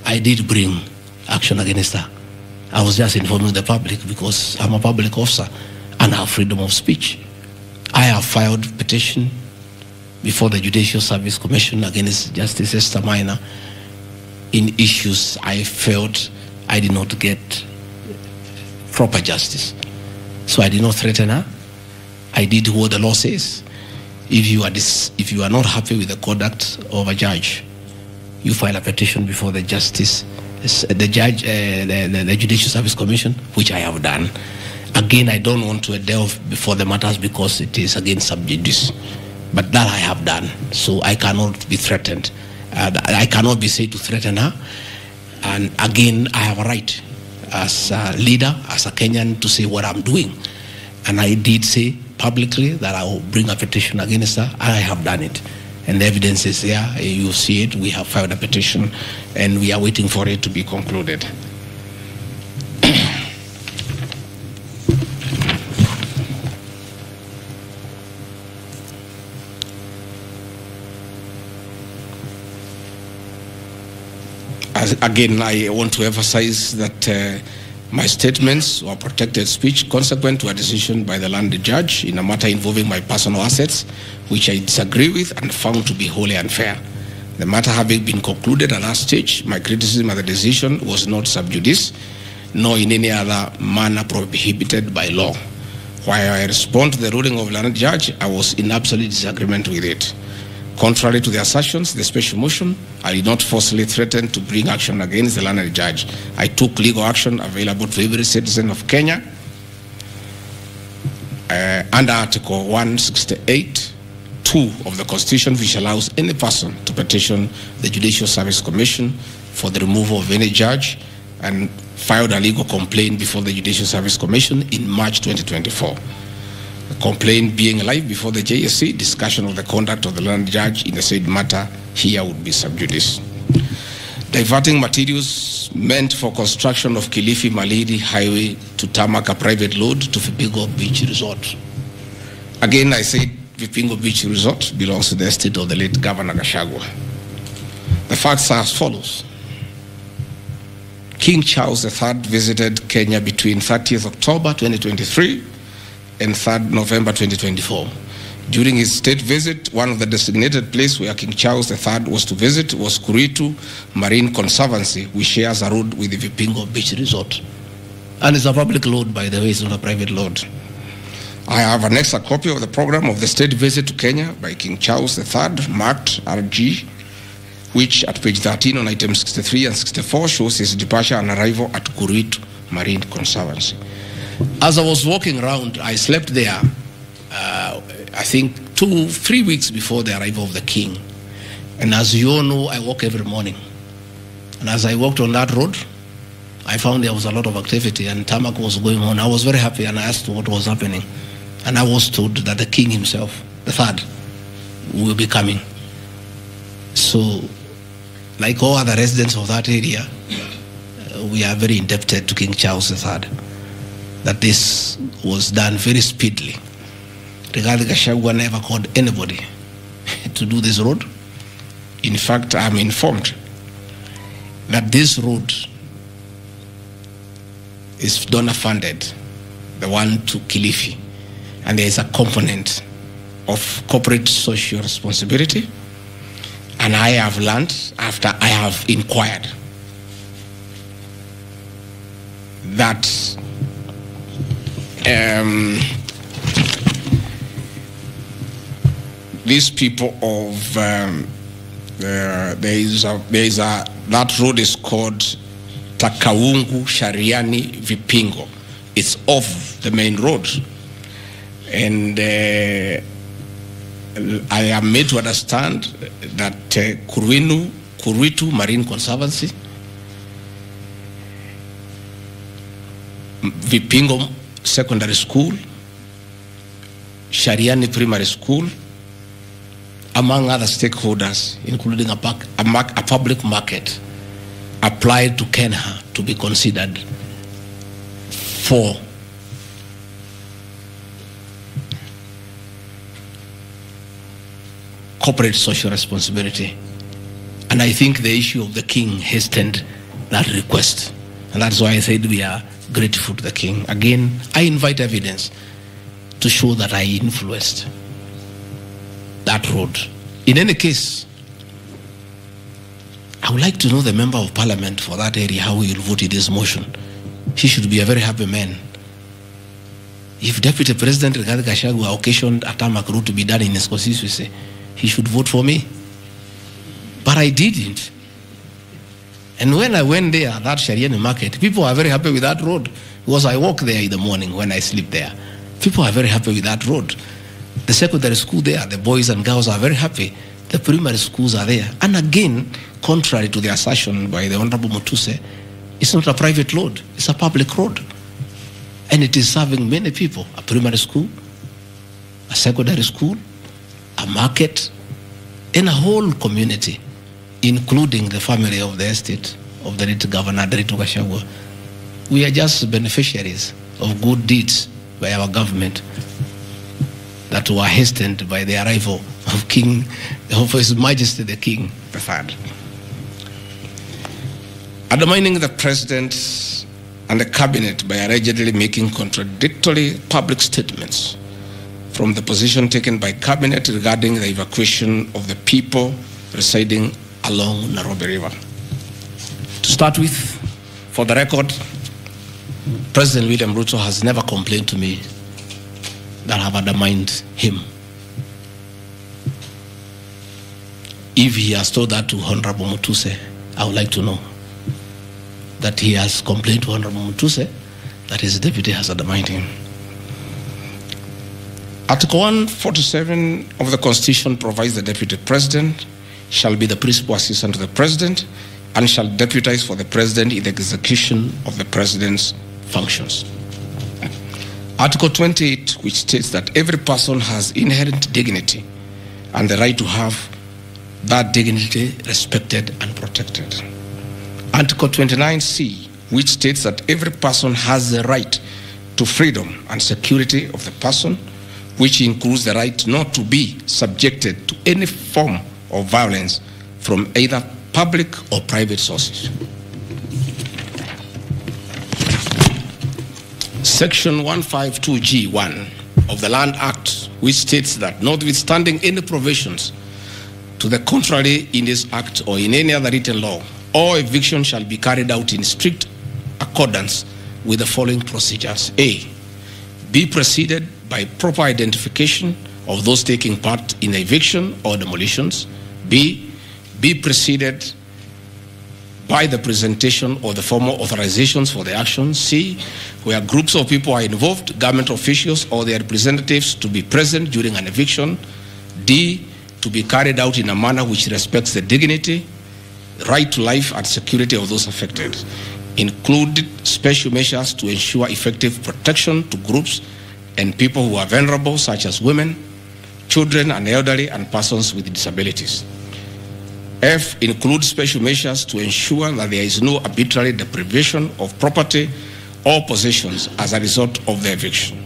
I did bring action against her. I was just informing the public because I'm a public officer and I have freedom of speech. I have filed a petition before the Judicial Service Commission against Justice Esther Minor in issues I felt I did not get proper justice. So I did not threaten her. I did what the law says. If you are not happy with the conduct of a judge, you file a petition before the Justice the judge, the Judicial Service Commission, which I have done. Again, I don't want to delve before the matters because it is against sub judice. But that I have done, so I cannot be threatened. I cannot be said to threaten her. And again, I have a right as a leader, as a Kenyan, to say what I'm doing. And I did say publicly that I will bring a petition against her, and I have done it. And the evidence is there. You see it. We have filed a petition, and we are waiting for it to be concluded. Again, I want to emphasize that my statements were protected speech consequent to a decision by the land judge in a matter involving my personal assets, which I disagree with and found to be wholly unfair. The matter having been concluded at that stage, my criticism of the decision was not sub judice, nor in any other manner prohibited by law. While I respond to the ruling of the land judge, I was in absolute disagreement with it. Contrary to the assertions, the special motion, I did not forcibly threaten to bring action against the learned judge. I took legal action available to every citizen of Kenya under Article 168(2) of the Constitution, which allows any person to petition the Judicial Service Commission for the removal of any judge, and filed a legal complaint before the Judicial Service Commission in March 2024. The complaint being live before the JSC, discussion of the conduct of the learned judge in the said matter here would be sub judice. Diverting materials meant for construction of Kilifi Malindi Highway to tarmac a private load to Vipingo Beach Resort. Again, I said Vipingo Beach Resort belongs to the estate of the late Governor Gachagua. The facts are as follows. King Charles III visited Kenya between 30th October 2023 and 3rd November 2024. During his state visit, one of the designated places where King Charles III was to visit was Kuritu Marine Conservancy, which shares a road with the Vipingo Beach Resort. And it's a public load, by the way, it's not a private load. I have annexed a copy of the program of the state visit to Kenya by King Charles III, marked RG, which at page 13 on items 63 and 64 shows his departure and arrival at Kuritu Marine Conservancy. As I was walking around, I slept there, I think 2-3 weeks before the arrival of the king. And as you all know, I walk every morning. And as I walked on that road, I found there was a lot of activity and tarmac was going on. I was very happy and I asked what was happening. And I was told that the king himself, the third, will be coming. So, like all other residents of that area, we are very indebted to King Charles III. That this was done very speedily. Rigathi Gachagua never called anybody to do this road. In fact, I'm informed that this road is donor funded, the one to Kilifi, and there is a component of corporate social responsibility. And I have learned, after I have inquired, that these people of that road is called Takawungu Shariani Vipingo. It's off the main road, and I am made to understand that Kuritu Marine Conservancy, Vipingo Secondary School, Shariani Primary School, among other stakeholders, including a public market, applied to Kenya to be considered for corporate social responsibility. And I think the issue of the king hastened that request. And that's why I said we are grateful to the king. Again, I invite evidence to show that I influenced that road. In any case, I would like to know the member of parliament for that area, how he will vote in this motion. He should be a very happy man. If Deputy President Rigathi Gachagua occasioned a tarmac road to be done in his constituency, he should vote for me. But I didn't. And when I went there, that Shariani market, people are very happy with that road because I walk there in the morning when I sleep there. People are very happy with that road. The secondary school there, the boys and girls are very happy. The primary schools are there. And again, contrary to the assertion by the Honorable Mutuse, it's not a private road, it's a public road. And it is serving many people, a primary school, a secondary school, a market, and a whole community, including the family of the estate of the late Governor Gachagua. We are just beneficiaries of good deeds by our government that were hastened by the arrival of His Majesty the King III. Undermining the President and the Cabinet by allegedly making contradictory public statements from the position taken by Cabinet regarding the evacuation of the people residing along Nairobi River. To start with, for the record, President William Ruto has never complained to me that I have undermined him. If he has told that to Honorable Mutuse, I would like to know that he has complained to Honorable Mutuse that his deputy has undermined him. Article 147 of the Constitution provides the Deputy President shall be the principal assistant to the President and shall deputize for the President in the execution of the President's functions. Article 28, which states that every person has inherent dignity and the right to have that dignity respected and protected. Article 29C, which states that every person has the right to freedom and security of the person, which includes the right not to be subjected to any form of violence from either public or private sources. Section 152G1 of the Land Act, which states that notwithstanding any provisions to the contrary in this act or in any other written law, all eviction shall be carried out in strict accordance with the following procedures. A, be preceded by proper identification of those taking part in the eviction or demolitions. B, be preceded by the presentation of the formal authorizations for the action. C, where groups of people are involved, government officials or their representatives to be present during an eviction. D, to be carried out in a manner which respects the dignity, right to life and security of those affected. Include special measures to ensure effective protection to groups and people who are vulnerable, such as women, children and elderly, and persons with disabilities. F, include special measures to ensure that there is no arbitrary deprivation of property or possessions as a result of the eviction.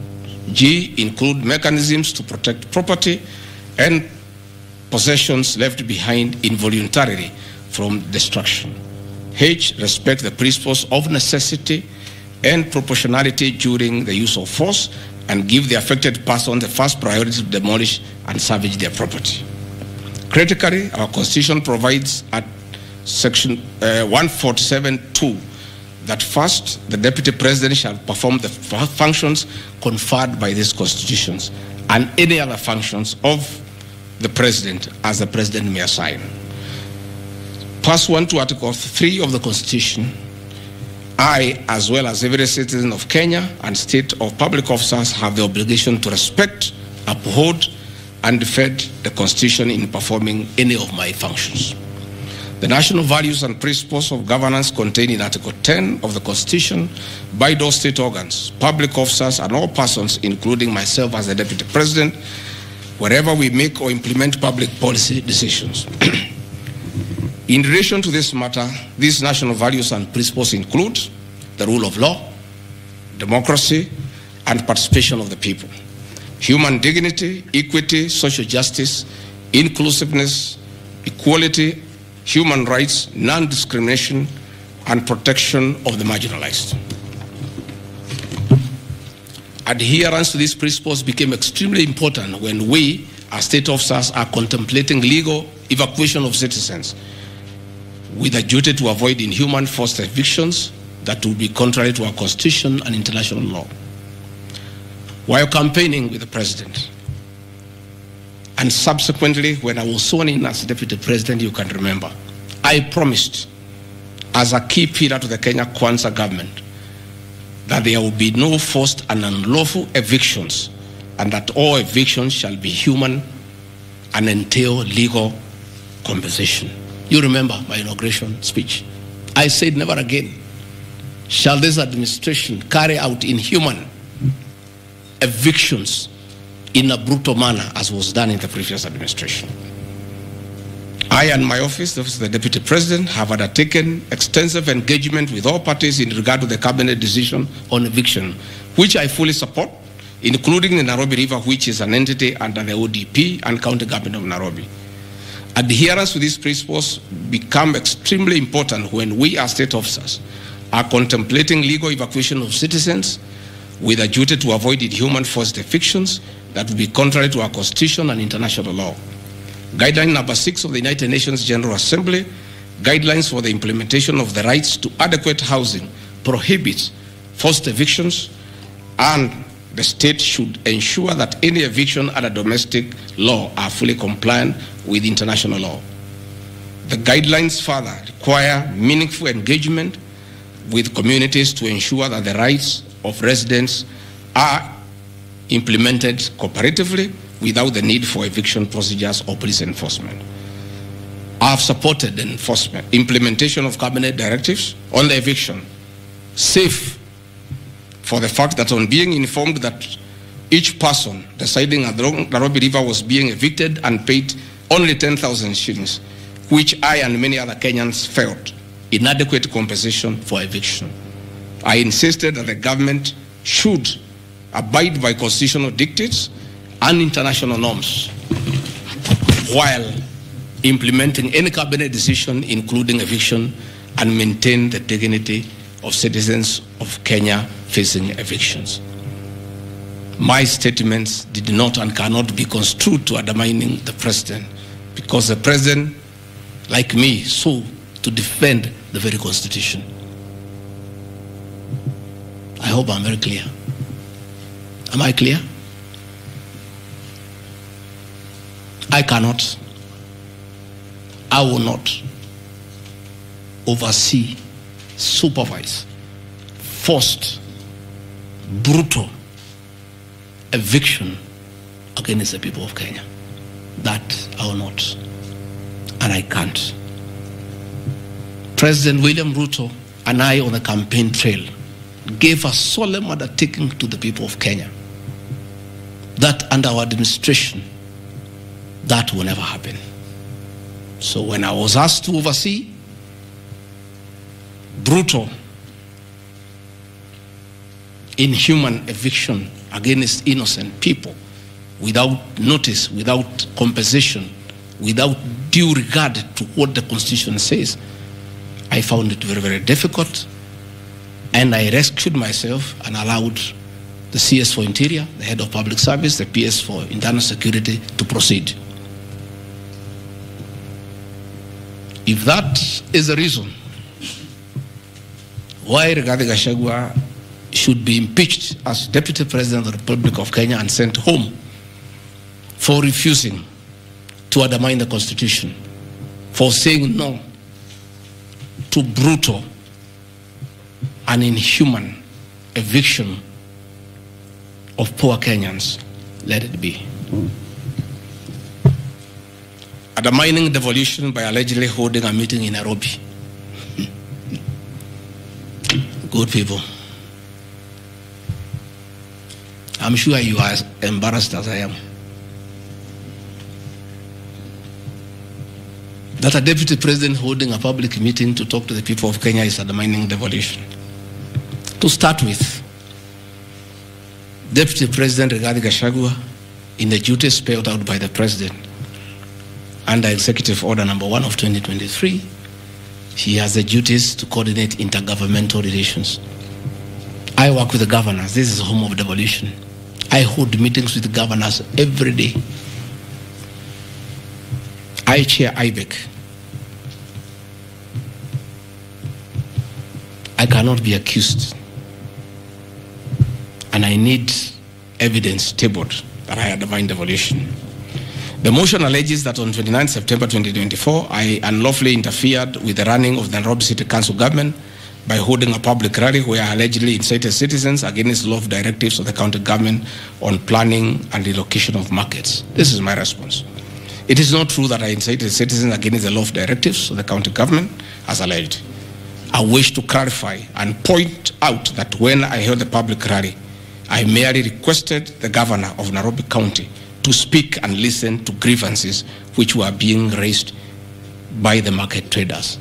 G, include mechanisms to protect property and possessions left behind involuntarily from destruction. H, respect the principles of necessity and proportionality during the use of force and give the affected person the first priority to demolish and salvage their property. Critically, our Constitution provides at Section 147(2) that first, the Deputy President shall perform the functions conferred by these constitutions and any other functions of the President as the President may assign. Pursuant to Article 3 of the Constitution, I, as well as every citizen of Kenya and state of public officers, have the obligation to respect, uphold, and defend the Constitution in performing any of my functions. The national values and principles of governance contained in Article 10 of the Constitution by those state organs, public officers, and all persons, including myself as the Deputy President, wherever we make or implement public policy decisions. In relation to this matter, these national values and principles include the rule of law, democracy, and participation of the people, human dignity, equity, social justice, inclusiveness, equality, human rights, non-discrimination, and protection of the marginalized. Adherence to these principles became extremely important when we, as state officers, are contemplating legal evacuation of citizens with a duty to avoid inhuman forced evictions that will be contrary to our Constitution and international law. While campaigning with the President, and subsequently when I was sworn in as Deputy President, you can remember, I promised as a key pillar to the Kenya Kwanza government that there will be no forced and unlawful evictions, and that all evictions shall be human and entail legal compensation. You remember my inauguration speech. I said never again shall this administration carry out inhuman evictions in a brutal manner as was done in the previous administration. I and my office, the Office of the Deputy President, have undertaken extensive engagement with all parties in regard to the cabinet decision on eviction, which I fully support, including the Nairobi River, which is an entity under the ODP and County Government of Nairobi. Adherence to these principles become extremely important when we as state officers are contemplating legal evacuation of citizens with a duty to avoid inhuman forced evictions that would be contrary to our Constitution and international law. Guideline number 6 of the United Nations General Assembly, guidelines for the implementation of the rights to adequate housing, prohibits forced evictions, and the state should ensure that any eviction under domestic law are fully compliant with international law. The guidelines further require meaningful engagement with communities to ensure that the rights of residents are implemented cooperatively without the need for eviction procedures or police enforcement. I have supported the implementation of cabinet directives on the eviction, safe for the fact that on being informed that each person residing at the Nairobi River was being evicted and paid only 10,000 shillings, which I and many other Kenyans felt inadequate compensation for eviction. I insisted that the government should abide by constitutional dictates and international norms while implementing any cabinet decision, including eviction, and maintain the dignity of citizens of Kenya facing evictions. My statements did not and cannot be construed to undermining the president, because the president, like me, sought to defend the very Constitution. I hope I'm very clear. Am I clear? I cannot, I will not oversee, supervise, forced, brutal eviction against the people of Kenya. That I will not, and I can't. President William Ruto and I on the campaign trail gave a solemn undertaking to the people of Kenya that under our administration, that will never happen. So when I was asked to oversee brutal, inhuman eviction against innocent people without notice, without compensation, without due regard to what the Constitution says, I found it very, very difficult, and I rescued myself and allowed the CS for Interior, the Head of Public Service, the PS for Internal Security to proceed. If that is the reason why Rigathi Gachagua should be impeached as Deputy President of the Republic of Kenya and sent home for refusing to undermine the Constitution, for saying no to brutal and inhuman eviction of poor Kenyans, let it be. Undermining devolution by allegedly holding a meeting in Nairobi. Good people. I'm sure you are as embarrassed as I am. That a deputy president holding a public meeting to talk to the people of Kenya is undermining devolution. To start with, Deputy President Rigathi Gachagua, in the duties spelled out by the President under Executive Order number 1 of 2023, he has the duties to coordinate intergovernmental relations. I work with the governors. This is the home of devolution. I hold meetings with the governors every day. I chair IBEC. I cannot be accused, and I need evidence tabled that I undermine devolution. The motion alleges that on 29 September 2024, I unlawfully interfered with the running of the Nairobi City Council government by holding a public rally where I allegedly incited citizens against law of directives of the county government on planning and relocation of markets. This is my response. It is not true that I incited citizens against the law of directives of the county government as alleged. I wish to clarify and point out that when I held the public rally, I merely requested the governor of Nairobi County to speak and listen to grievances which were being raised by the market traders.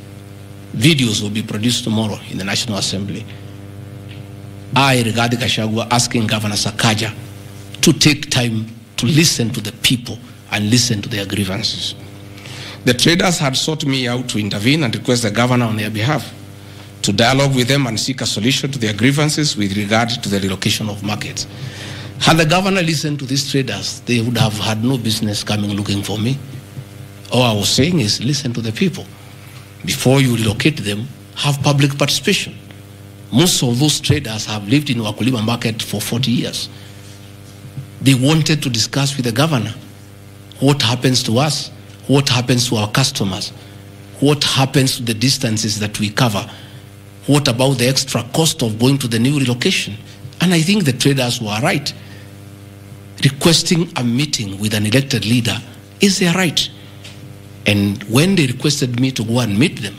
Videos will be produced tomorrow in the National Assembly. I, Rigathi Gachagua, asking Governor Sakaja to take time to listen to the people and listen to their grievances. The traders had sought me out to intervene and request the governor on their behalf to dialogue with them and seek a solution to their grievances with regard to the relocation of markets. Had the governor listened to these traders, they would have had no business coming looking for me. All I was saying is listen to the people. Before you relocate them, have public participation. Most of those traders have lived in Wakulima market for 40 years. They wanted to discuss with the governor what happens to us, what happens to our customers, what happens to the distances that we cover, what about the extra cost of going to the new relocation. And I think the traders were right. Requesting a meeting with an elected leader is their right. And when they requested me to go and meet them,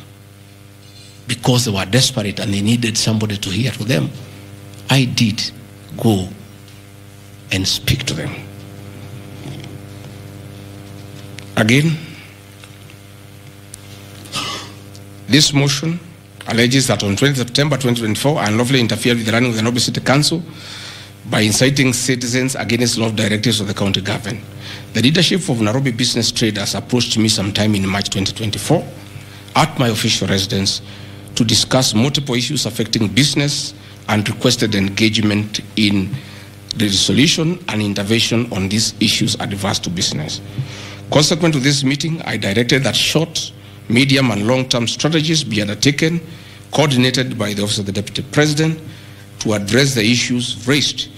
because they were desperate and they needed somebody to hear to them, I did go and speak to them. Again, this motion alleges that on 20 September 2024, I unlawfully interfered with the running of the Nairobi City Council by inciting citizens against law directives of the county government. The leadership of Nairobi business traders approached me sometime in March 2024 at my official residence to discuss multiple issues affecting business and requested engagement in the resolution and intervention on these issues adverse to business. Consequent to this meeting, I directed that short, medium and long-term strategies be undertaken, coordinated by the Office of the Deputy President, to address the issues raised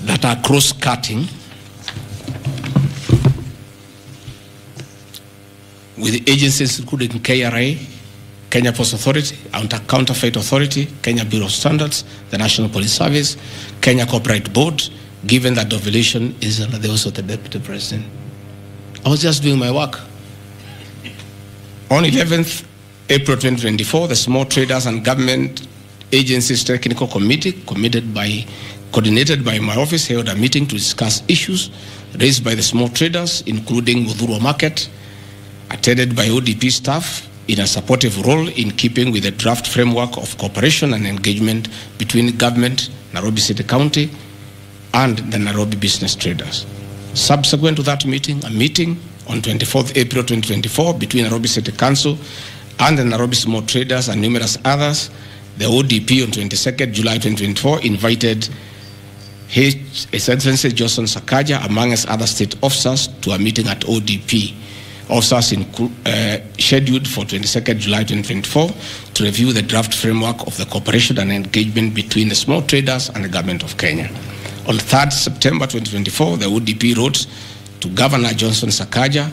that are cross-cutting with the agencies including KRA, Kenya Post Authority, Counterfeit Authority, Kenya Bureau of Standards, the National Police Service, Kenya Copyright Board, given that the violation is under the Office of the Deputy President. I was just doing my work. On 11th April 2024, the Small Traders and Government Agencies Technical Committee, coordinated by my office, held a meeting to discuss issues raised by the small traders, including Mudhurwa Market, attended by ODP staff in a supportive role in keeping with the draft framework of cooperation and engagement between government, Nairobi City County, and the Nairobi business traders. Subsequent to that meeting, a meeting on 24th April 2024 between Nairobi City Council and the Nairobi small traders and numerous others, the ODP on 22nd July 2024 invited His Excellency Johnson Sakaja, amongst other state officers, to a meeting at ODP. Officers scheduled for 22nd July 2024 to review the draft framework of the cooperation and engagement between the small traders and the government of Kenya. On 3rd September 2024, the ODP wrote to Governor Johnson Sakaja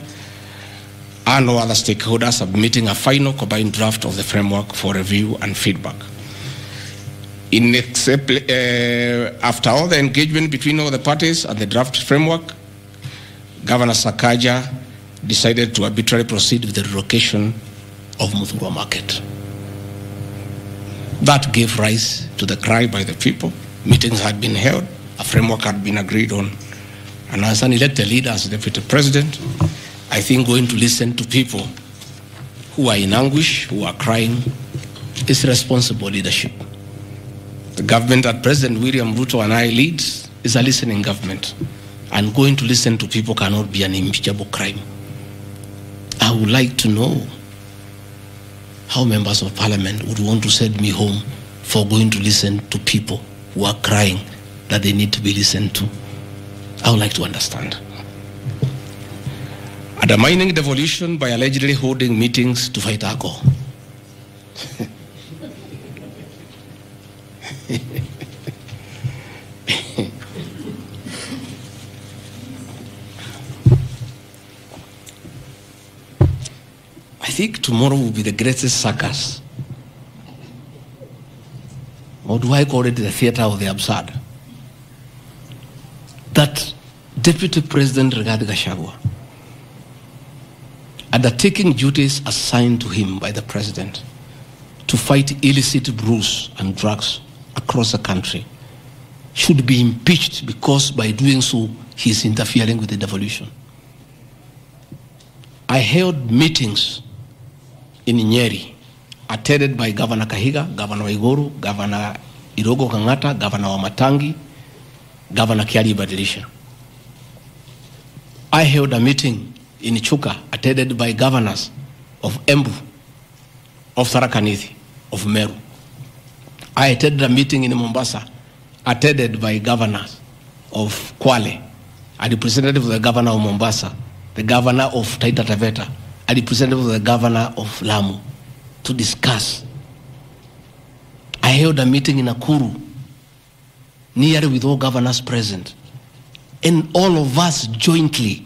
and all other stakeholders submitting a final combined draft of the framework for review and feedback. After all the engagement between all the parties and the draft framework, Governor Sakaja decided to arbitrarily proceed with the relocation of Mudhurwa Market. That gave rise to the cry by the people. Meetings had been held, a framework had been agreed on. And as an elected leader, as Deputy President, I think going to listen to people who are in anguish, who are crying, is responsible leadership. The government that President William Ruto and I lead is a listening government. And going to listen to people cannot be an impeachable crime. I would like to know how members of parliament would want to send me home for going to listen to people who are crying that they need to be listened to. I would like to understand. Undermining devolution by allegedly holding meetings to fight alcohol. think tomorrow will be the greatest circus. Or do I call it the theater of the absurd? That Deputy President Rigathi Gachagua, undertaking duties assigned to him by the President to fight illicit brews and drugs across the country, should be impeached because by doing so, he is interfering with the devolution. I held meetings in Nyeri, attended by Governor Kahiga, Governor Waiguru, Governor Irogo Kangata, Governor Wamatangi, Governor Kiari Badilisha. I held a meeting in Chuka, attended by governors of Embu, of Tharaka Nithi, of Meru. I attended a meeting in Mombasa, attended by governors of Kwale, a representative of the governor of Mombasa, the governor of Taita Taveta, a representative of the governor of Lamu, to discuss. I held a meeting in Nakuru, nearly with all governors present, and all of us jointly,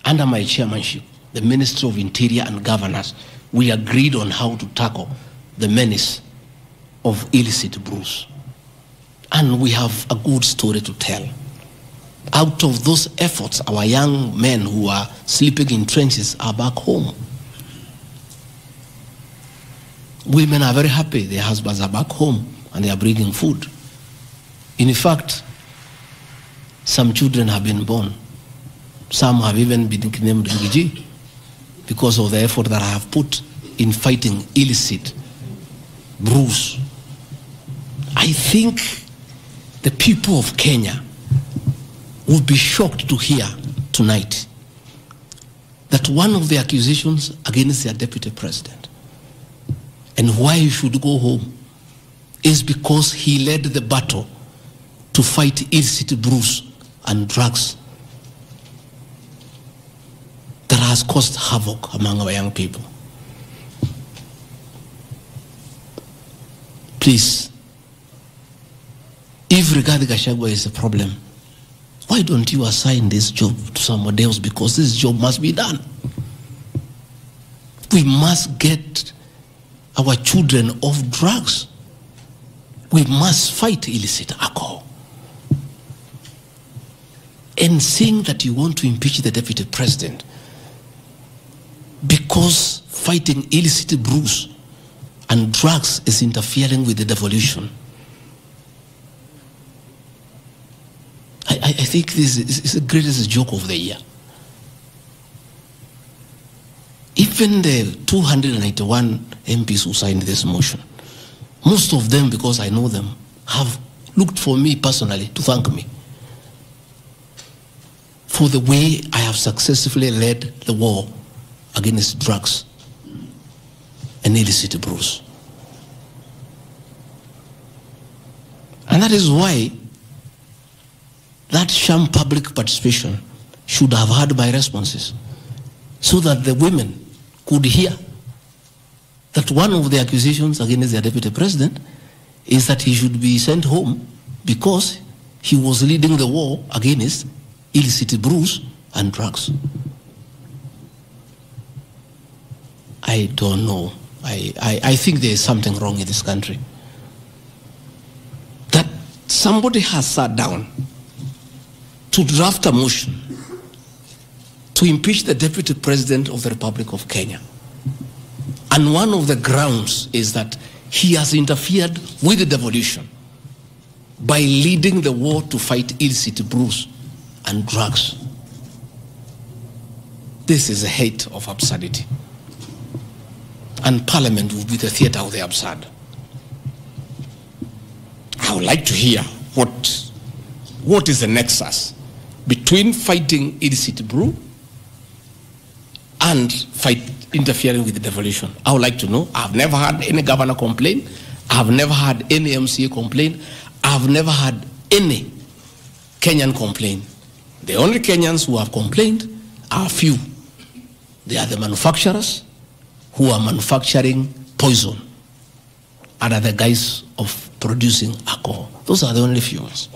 under my chairmanship, the Ministry of Interior and Governors, we agreed on how to tackle the menace of illicit brews. And we have a good story to tell. Out of those efforts, our young men who are sleeping in trenches are back home. Women are very happy. Their husbands are back home and they are bringing food. In fact, some children have been born. Some have even been named Gigi because of the effort that I have put in fighting illicit brews. I think the people of Kenya would be shocked to hear tonight that one of the accusations against their deputy president and why he should go home is because he led the battle to fight illicit brews and drugs that has caused havoc among our young people. Please, if Rigathi Gachagua is a problem, why don't you assign this job to somebody else? Because this job must be done. We must get our children off drugs. We must fight illicit alcohol. And saying that you want to impeach the deputy president because fighting illicit brews and drugs is interfering with the devolution. I think this is the greatest joke of the year. Even the 291 MPs who signed this motion, most of them, because I know them, have looked for me personally to thank me for the way I have successfully led the war against drugs and illicit brews. And that is why that sham public participation should have had my responses, so that the women could hear that one of the accusations against the deputy president is that he should be sent home because he was leading the war against illicit brews and drugs. I don't know. I think there is something wrong in this country. That somebody has sat down to draft a motion to impeach the Deputy President of the Republic of Kenya. And one of the grounds is that he has interfered with the devolution by leading the war to fight illicit brews and drugs. This is a height of absurdity. And Parliament will be the theater of the absurd. I would like to hear what is the nexus between fighting illicit brew and interfering with the devolution. I would like to know. I've never had any governor complain. I've never had any MCA complain. I've never had any Kenyan complain. The only Kenyans who have complained are few. They are the manufacturers who are manufacturing poison under the guise of producing alcohol. Those are the only few ones.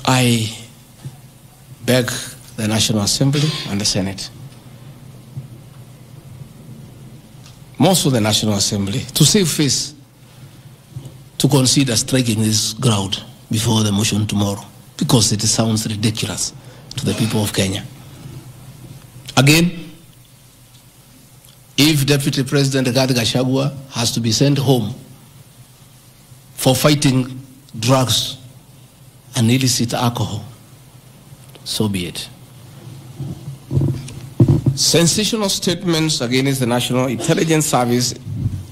I beg the National Assembly and the Senate. Most of the National Assembly, to save face, to consider striking this ground before the motion tomorrow, because it sounds ridiculous to the people of Kenya. Again, if Deputy President Rigathi Gachagua has to be sent home for fighting drugs and illicit alcohol, so be it. Sensational statements against the National Intelligence Service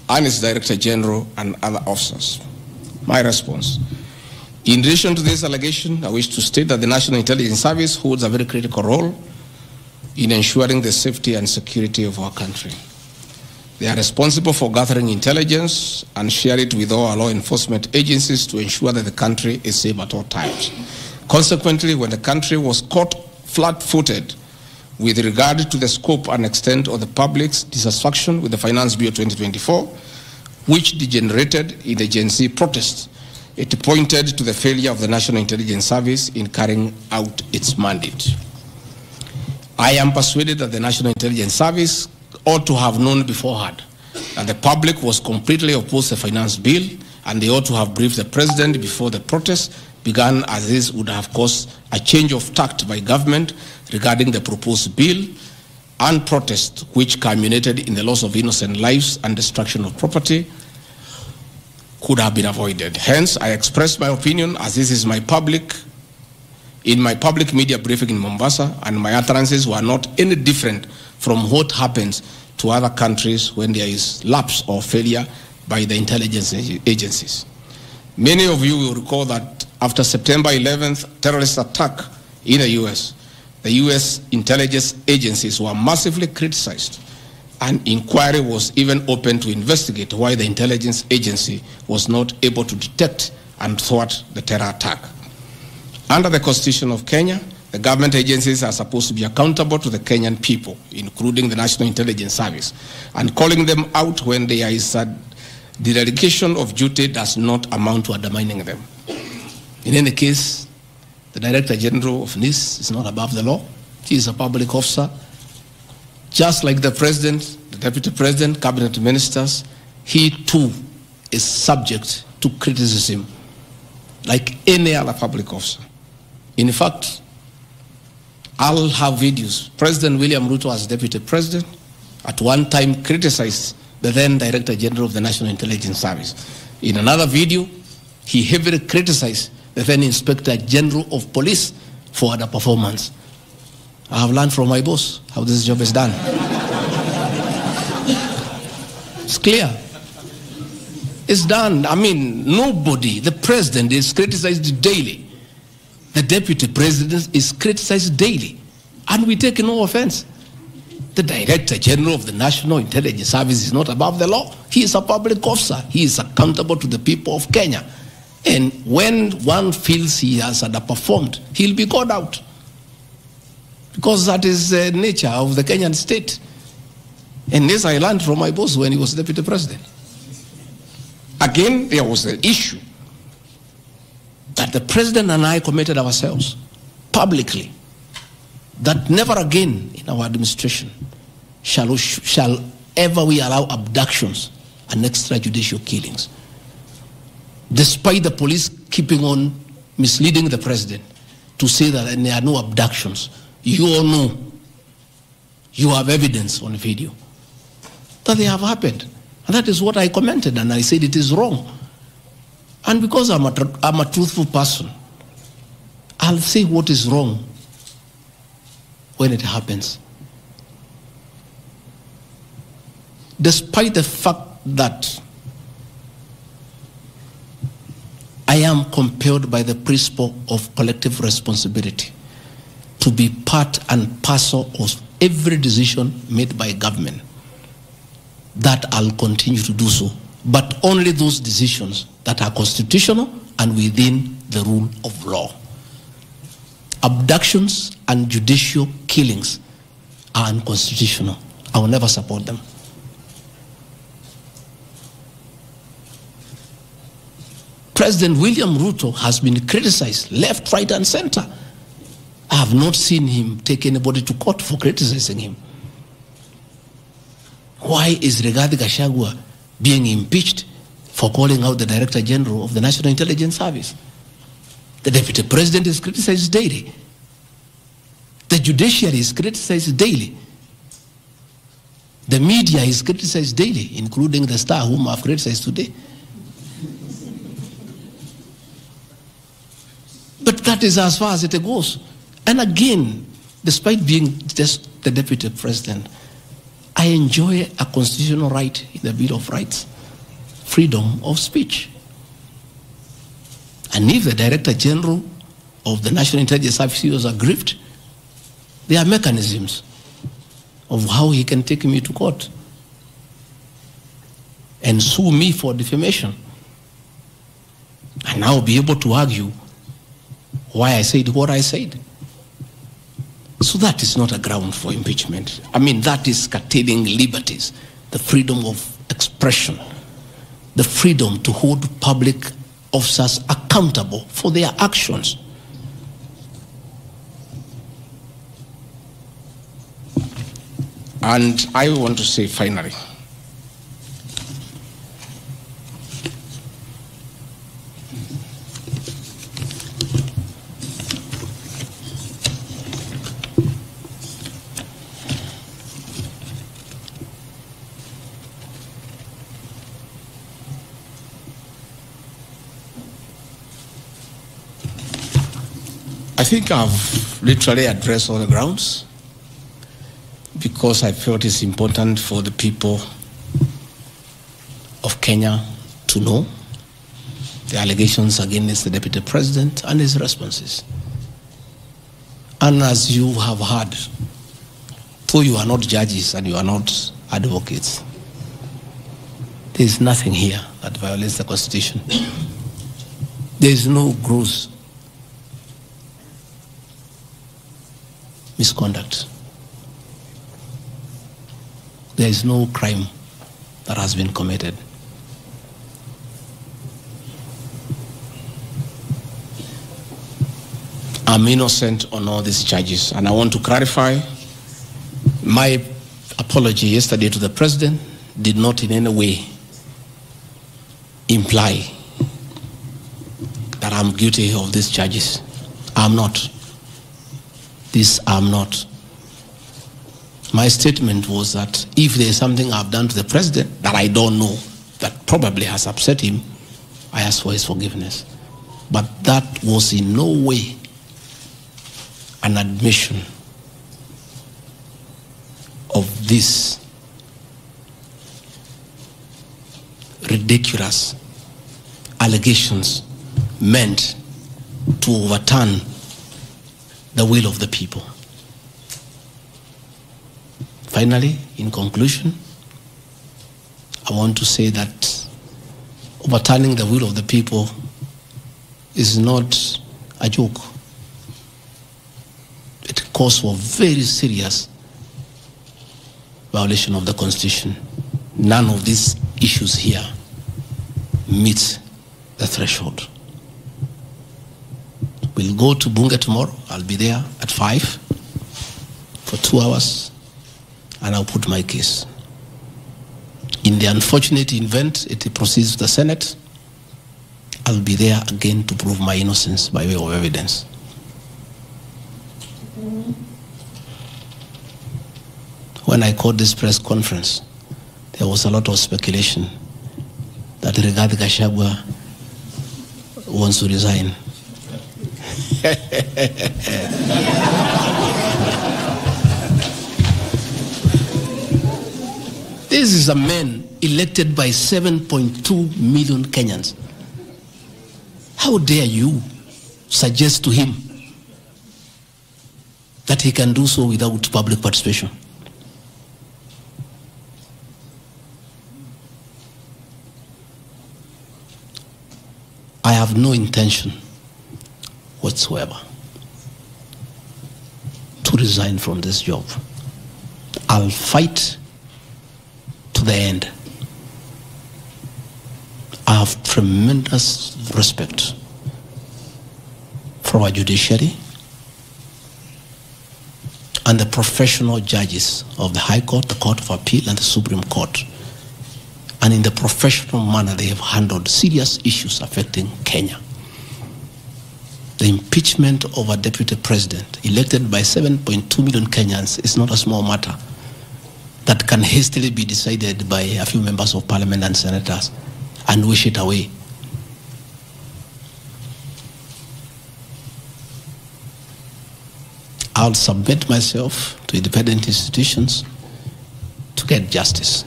and its Director General and other officers. My response. In addition to this allegation, I wish to state that the National Intelligence Service holds a very critical role in ensuring the safety and security of our country. They are responsible for gathering intelligence and share it with all our law enforcement agencies to ensure that the country is safe at all times. Consequently, when the country was caught flat-footed with regard to the scope and extent of the public's dissatisfaction with the Finance Bill 2024, which degenerated in a Gen Z protest, it pointed to the failure of the National Intelligence Service in carrying out its mandate. I am persuaded that the National Intelligence Service ought to have known beforehand that the public was completely opposed to the Finance Bill, and they ought to have briefed the President before the protest began, as this would have caused a change of tact by government regarding the proposed bill, and protest which culminated in the loss of innocent lives and destruction of property could have been avoided. Hence, I express my opinion, as this is in my public media briefing in Mombasa, and my utterances were not any different from what happens to other countries when there is lapse or failure by the intelligence agencies. Many of you will recall that after September 11th terrorist attack in the US, the US intelligence agencies were massively criticized, and inquiry was even opened to investigate why the intelligence agency was not able to detect and thwart the terror attack. Under the Constitution of Kenya, the government agencies are supposed to be accountable to the Kenyan people, including the National Intelligence Service, and calling them out when there is a dereliction of duty does not amount to undermining them. In any case, the Director General of NIS is not above the law. He is a public officer. Just like the President, the Deputy President, Cabinet Ministers, he too is subject to criticism like any other public officer. In fact, I'll have videos. President William Ruto, as Deputy President, at one time criticized the then Director General of the National Intelligence Service. In another video, he heavily criticized the then Inspector General of Police for underperformance. I have learned from my boss how this job is done. It's clear. It's done. I mean, nobody, the President is criticized daily. The Deputy President is criticized daily. And we take no offense. The Director General of the National Intelligence Service is not above the law. He is a public officer. He is accountable to the people of Kenya. And when one feels he has underperformed, he'll be called out. Because that is the nature of the Kenyan state. And this I learned from my boss when he was Deputy President. Again, there was the issue that the President and I committed ourselves publicly that never again in our administration shall ever we allow abductions and extrajudicial killings. Despite the police keeping on misleading the President to say that there are no abductions, you all know, you have evidence on video that they have happened. And that is what I commented, and I said it is wrong. And because I'm a truthful person, I'll say what is wrong when it happens. Despite the fact that I am compelled by the principle of collective responsibility to be part and parcel of every decision made by government, that I'll continue to do so, but only those decisions that are constitutional and within the rule of law. Abductions and judicial killings are unconstitutional. I will never support them. President William Ruto has been criticized left, right, and center. I have not seen him take anybody to court for criticizing him. Why is Rigathi Gachagua being impeached for calling out the Director General of the National Intelligence Service? The Deputy President is criticized daily. The judiciary is criticized daily. The media is criticized daily, including the Star, whom I've criticized today. But that is as far as it goes. And again, despite being just the Deputy President, I enjoy a constitutional right in the Bill of Rights, freedom of speech. And if the Director General of the National Intelligence Service was aggrieved, there are mechanisms of how he can take me to court and sue me for defamation. And I'll be able to argue why I said what I said. So that is not a ground for impeachment. I mean, that is curtailing liberties, the freedom of expression, the freedom to hold public officers accountable for their actions. And I want to say finally, I think I've literally addressed all the grounds, because I felt it's important for the people of Kenya to know the allegations against the Deputy President and his responses. And as you have heard, though you are not judges and you are not advocates, there is nothing here that violates the Constitution. There is no gross misconduct. There is no crime that has been committed. I'm innocent on all these charges, and I want to clarify my apology yesterday to the President did not in any way imply that I'm guilty of these charges. I'm not. I'm not. My statement was that if there is something I've done to the President that I don't know, that probably has upset him, I ask for his forgiveness. But that was in no way an admission of this ridiculous allegations meant to overturn the will of the people. Finally, in conclusion, I want to say that overturning the will of the people is not a joke. It calls for very serious violation of the Constitution. None of these issues here meet the threshold. We'll go to Bunge tomorrow. I'll be there at 5 for 2 hours, and I'll put my case. In the unfortunate event it proceeds to the Senate, I'll be there again to prove my innocence by way of evidence. When I called this press conference, there was a lot of speculation that Rigathi Gachagua wants to resign. This is a man elected by 7.2 million Kenyans. How dare you suggest to him that he can do so without public participation? I have no intention whatsoever to resign from this job. I'll fight to the end. I have tremendous respect for our judiciary. and the professional judges of the High Court, the Court of Appeal, and the Supreme Court. And in the professional manner, they have handled serious issues affecting Kenya. The impeachment of a deputy president elected by 7.2 million Kenyans is not a small matter that can hastily be decided by a few members of parliament and senators and wish it away. I'll submit myself to independent institutions to get justice.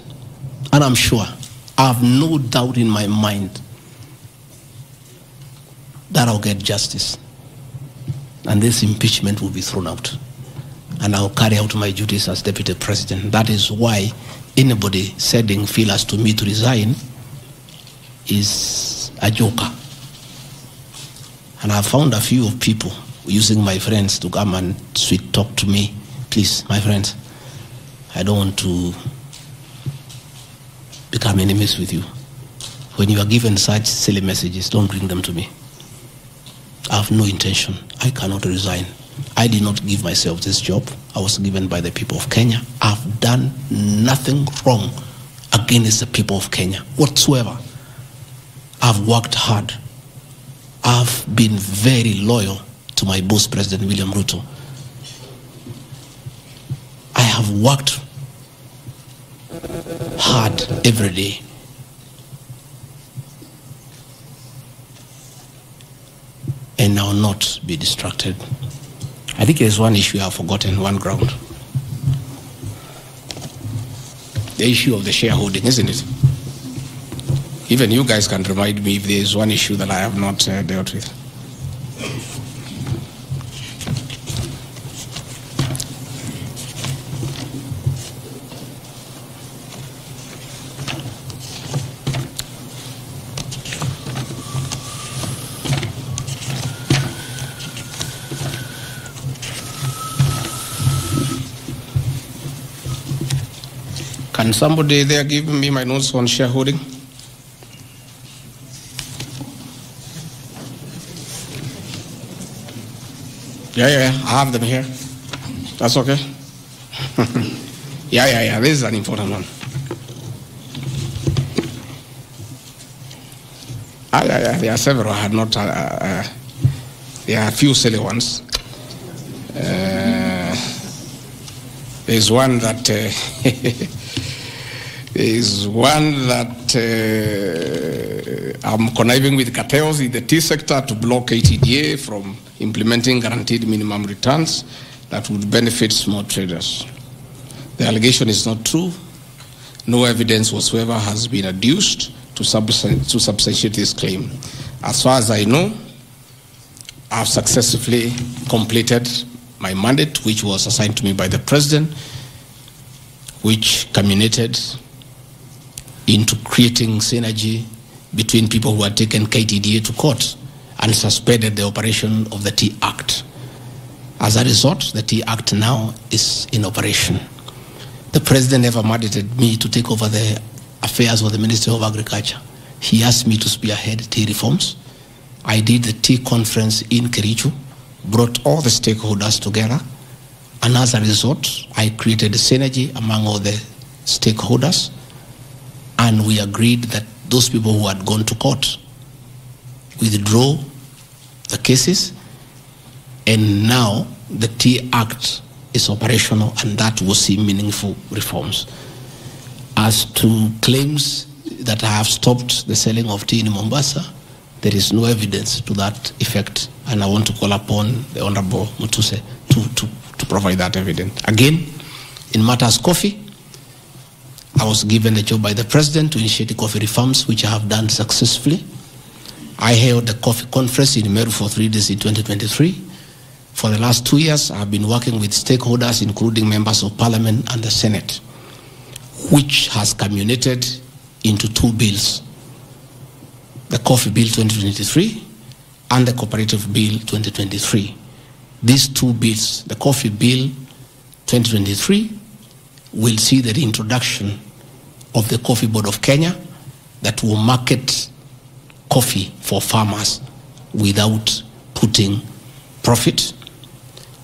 And I'm sure, I have no doubt in my mind that I'll get justice. And this impeachment will be thrown out. And I'll carry out my duties as deputy president. That is why anybody sending feelers to me to resign is a joker. And I found a few of people using my friends to come and sweet talk to me. Please, my friends, I don't want to become enemies with you. When you are given such silly messages, don't bring them to me. I have no intention. I cannot resign. I did not give myself this job. I was given by the people of Kenya. I've done nothing wrong against the people of Kenya whatsoever. I've worked hard. I've been very loyal to my boss, President William Ruto. I have worked hard every day. And I will not be distracted. I think there's one issue I've forgotten, one ground. The issue of the shareholding, isn't it? Even you guys can remind me if there's one issue that I have not dealt with. Can somebody there give me my notes on shareholding? Yeah, I have them here. That's okay. Yeah, this is an important one. Yeah, there are several. I had not, there are a few silly ones. There's one that I'm conniving with cartels in the tea sector to block KTDA from implementing guaranteed minimum returns that would benefit small traders. The allegation is not true. No evidence whatsoever has been adduced to substantiate this claim. As far as I know, I've successfully completed my mandate, which was assigned to me by the president, which culminated into creating synergy between people who had taken KTDA to court and suspended the operation of the Tea Act. As a result, the Tea Act now is in operation. The president never mandated me to take over the affairs of the Ministry of Agriculture. He asked me to spearhead tea reforms. I did the tea conference in Kericho, brought all the stakeholders together, and as a result, I created a synergy among all the stakeholders, and we agreed that those people who had gone to court withdraw the cases, and now the Tea Act is operational, and that will see meaningful reforms. As to claims that I have stopped the selling of tea in Mombasa, there is no evidence to that effect, and I want to call upon the Honorable Mutuse to provide that evidence. Again, in matters coffee, I was given a job by the president to initiate the coffee reforms, which I have done successfully. I held the coffee conference in Meru for 3 days in 2023. For the last 2 years, I have been working with stakeholders, including members of parliament and the Senate, which has culminated into 2 bills: the Coffee Bill 2023 and the Cooperative Bill 2023. These 2 bills, the Coffee Bill 2023, will see the reintroduction of the Coffee Board of Kenya that will market coffee for farmers without putting profit.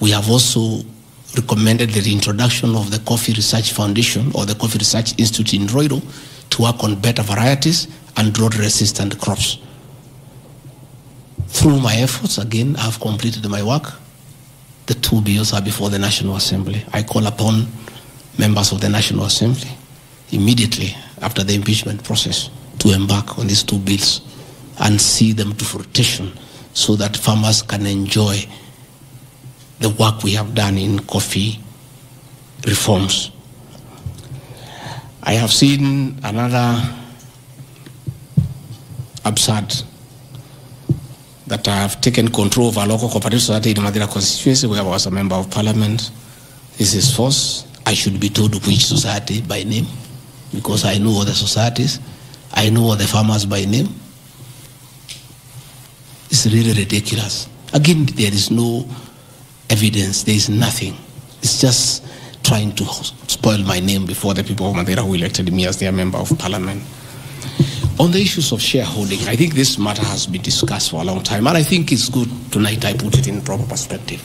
We have also recommended the reintroduction of the Coffee Research Foundation or the Coffee Research Institute in Roiro to work on better varieties and drought-resistant crops. Through my efforts, again, I've completed my work. The 2 bills are before the National Assembly. I call upon members of the National Assembly immediately after the impeachment process to embark on these 2 bills and see them to fruition so that farmers can enjoy the work we have done in coffee reforms. I have seen another absurd, that I have taken control of a local cooperative society in Madera constituency where I was a member of parliament. This is false. I should be told which society by name, because I know all the societies. I know all the farmers by name. It's really ridiculous. Again, there is no evidence. There is nothing. It's just trying to spoil my name before the people of Madera who elected me as their member of parliament. On the issues of shareholding, I think this matter has been discussed for a long time, and I think it's good tonight I put it in proper perspective.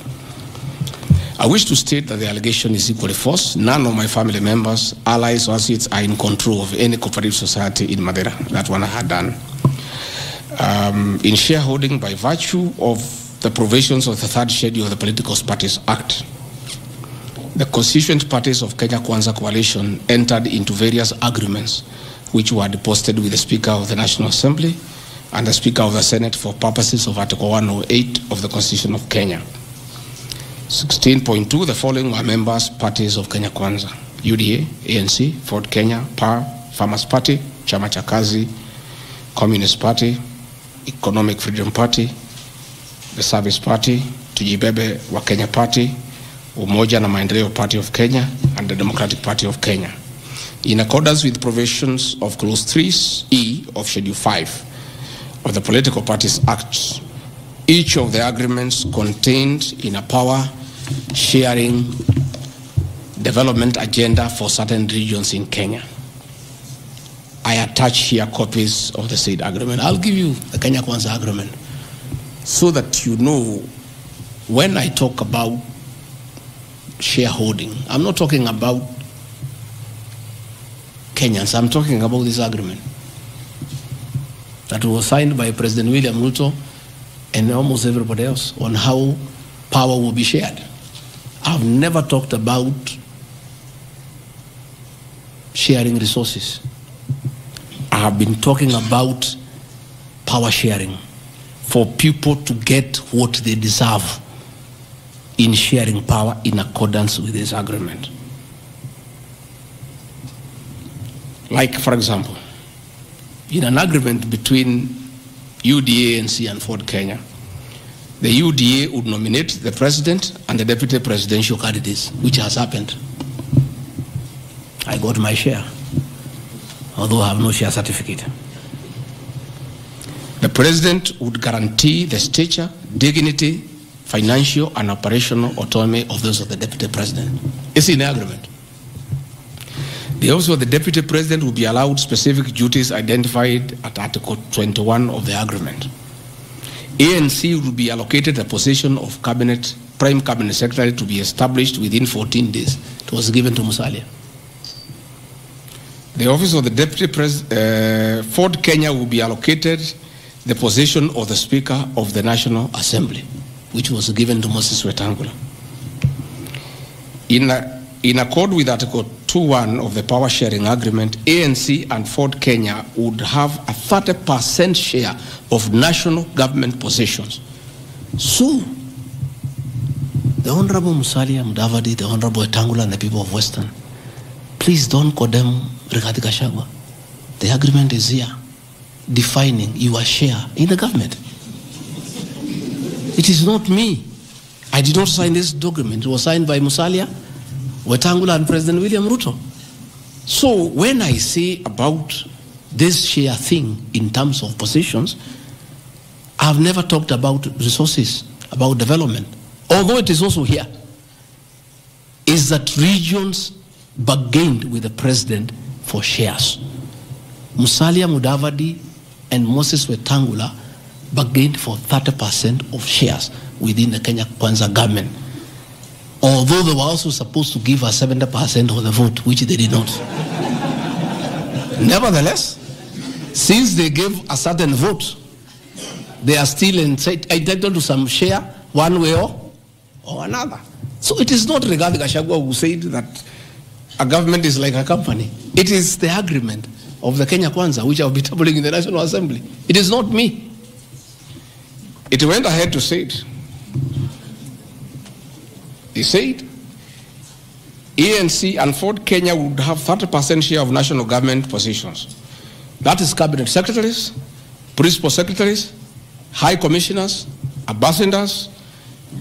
I wish to state that the allegation is equally false. None of my family members, allies, or associates are in control of any cooperative society in Madera. That one I had done. In shareholding by virtue of the provisions of the 3rd schedule of the Political Parties Act, the constituent parties of Kenya Kwanza Coalition entered into various agreements which were deposited with the Speaker of the National Assembly and the Speaker of the Senate for purposes of Article 108 of the Constitution of Kenya. 16.2, the following were members, parties of Kenya Kwanza: UDA, ANC, Ford Kenya, PAR, Farmers Party, Chama cha Kazi, Communist Party, Economic Freedom Party, the Service Party, Tujibebe wa Kenya Party, Umoja na Maendeleo Party of Kenya, and the Democratic Party of Kenya. In accordance with provisions of Clause 3E of Schedule 5 of the Political Parties Act, each of the agreements contained in a power-sharing development agenda for certain regions in Kenya. I attach here copies of the said agreement. I'll give you the Kenya Kwanza agreement so that you know when I talk about shareholding, I'm not talking about Kenyans, I'm talking about this agreement that was signed by President William Ruto and almost everybody else on how power will be shared. I've never talked about sharing resources. I have been talking about power sharing for people to get what they deserve in sharing power in accordance with this agreement. Like, for example, in an agreement between UDA, ANC, and Ford Kenya, the UDA would nominate the president and the deputy presidential candidates, which has happened. I got my share, although I have no share certificate. The president would guarantee the stature, dignity, financial and operational autonomy of those of the deputy president. It's in the agreement. The office of the deputy president will be allowed specific duties identified at Article 21 of the agreement. ANC will be allocated the position of prime cabinet secretary to be established within 14 days. It was given to Musalia. The office of the deputy president, Ford Kenya will be allocated the position of the Speaker of the National Assembly, which was given to Moses Wetangula. In accord with Article 2.1 of the Power Sharing Agreement, ANC and Ford Kenya would have a 30% share of national government positions. So, the Honorable Musalia Mudavadi, the Honorable Wetangula, and the people of Western, please don't condemn Rigathi Gachagua. The agreement is here, defining your share in the government. It is not me. I did not sign this document. It was signed by Musalia, Wetangula, and President William Ruto. So when I say about this share thing in terms of positions, I've never talked about resources, about development. Although it is also here, is that regions bargained with the president for shares. Musalia Mudavadi and Moses Wetangula bargained for 30% of shares within the Kenya Kwanza government Although they were also supposed to give us 70% of the vote, which they did not. Nevertheless, since they gave a certain vote, they are still entitled to some share one way or another. So it is not Rigathi Gachagua who said that a government is like a company. It is the agreement of the Kenya Kwanza, which I will be tabling in the National Assembly. It is not me. It went ahead to say it. He said, ANC and Ford Kenya would have 30% share of national government positions. That is cabinet secretaries, principal secretaries, high commissioners, ambassadors,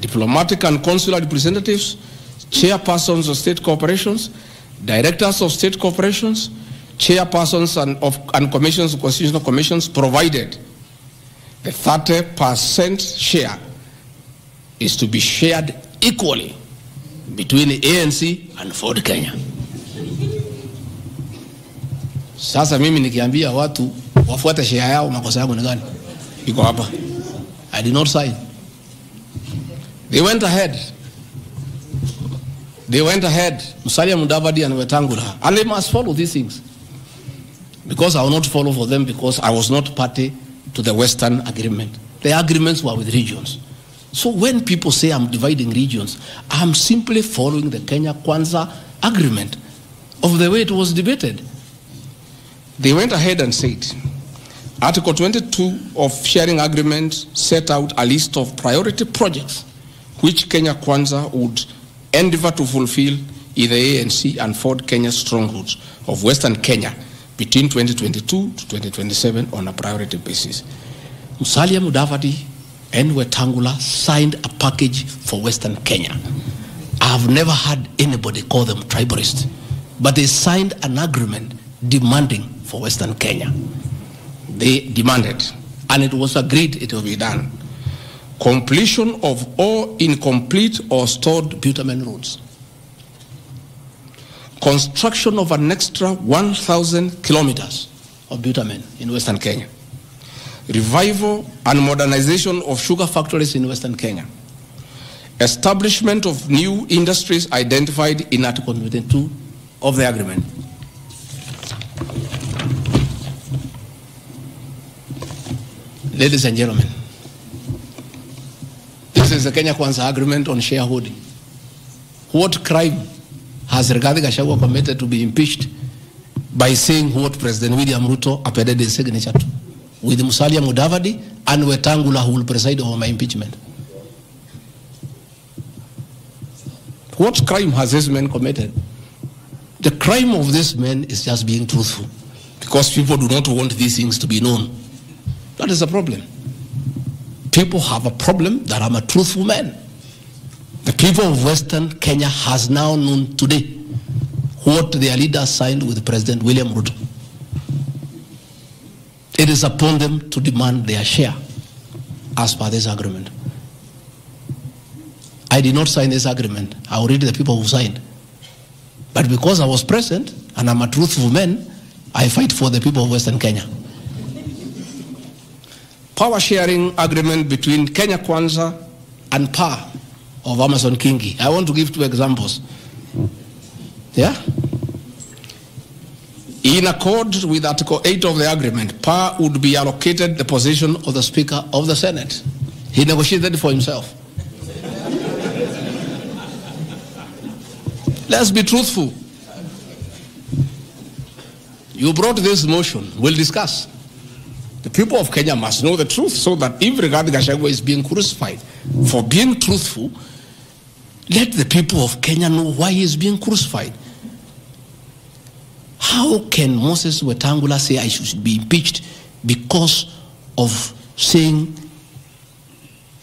diplomatic and consular representatives, chairpersons of state corporations, directors of state corporations, chairpersons and commissions of constitutional commissions, provided the 30% share is to be shared equally between the ANC and Ford Kenya. Sasa mimi nikiambia watu wafuate share yao, makosa yangu ni gani? Iko hapa. I did not sign. They went ahead. Musalia Mudavadi and Wetangula. And they must follow these things. Because I will not follow for them because I was not party to the Western agreement. The agreements were with regions. So when people say I'm dividing regions, I'm simply following the Kenya Kwanza agreement of the way it was debated. They went ahead and said, Article 22 of sharing agreement set out a list of priority projects which Kenya Kwanza would endeavor to fulfill in the ANC and Ford Kenya strongholds of Western Kenya between 2022 to 2027 on a priority basis. Musalia Mudavadi and Wetangula signed a package for Western Kenya. I've never had anybody call them tribalists, but they signed an agreement demanding for Western Kenya. They demanded, and it was agreed it will be done. Completion of all incomplete or stored bitumen roads. Construction of an extra 1,000 kilometers of bitumen in Western Kenya. Revival and modernization of sugar factories in Western Kenya. Establishment of new industries identified in Article 22 of the agreement. Ladies and gentlemen, this is the Kenya Kwanza agreement on shareholding. What crime has Rigathi Gachagua committed to be impeached by saying what President William Ruto appended his signature to, with Musalia Mudavadi and Wetangula who will preside over my impeachment? What crime has this man committed? The crime of this man is just being truthful, because people do not want these things to be known. That is the problem. People have a problem that I'm a truthful man. The people of Western Kenya has now known today what their leaders signed with President William Ruto. It is upon them to demand their share as per this agreement. I did not sign this agreement. I will read the people who signed. But because I was present and I'm a truthful man, I fight for the people of Western Kenya. Power sharing agreement between Kenya Kwanza and PAR of Amason Kingi. I want to give 2 examples. Yeah? In accord with Article 8 of the agreement, PAR would be allocated the position of the Speaker of the Senate. He negotiated for himself. Let's be truthful. You brought this motion. We'll discuss. The people of Kenya must know the truth, so that if Rigathi Gachagua is being crucified for being truthful, let the people of Kenya know why he is being crucified. How can Moses Wetangula say I should be impeached because of saying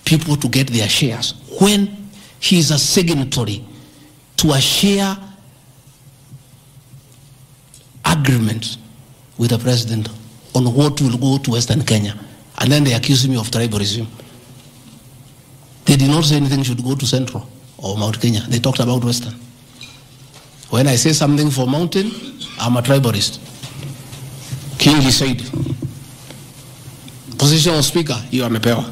people to get their shares, when he is a signatory to a share agreement with the president on what will go to Western Kenya? And then they accuse me of tribalism. They did not say anything should go to Central or Mount Kenya. They talked about Western. When I say something for Mountain, I'm a tribalist. King, he said, position of Speaker, you are mepewa.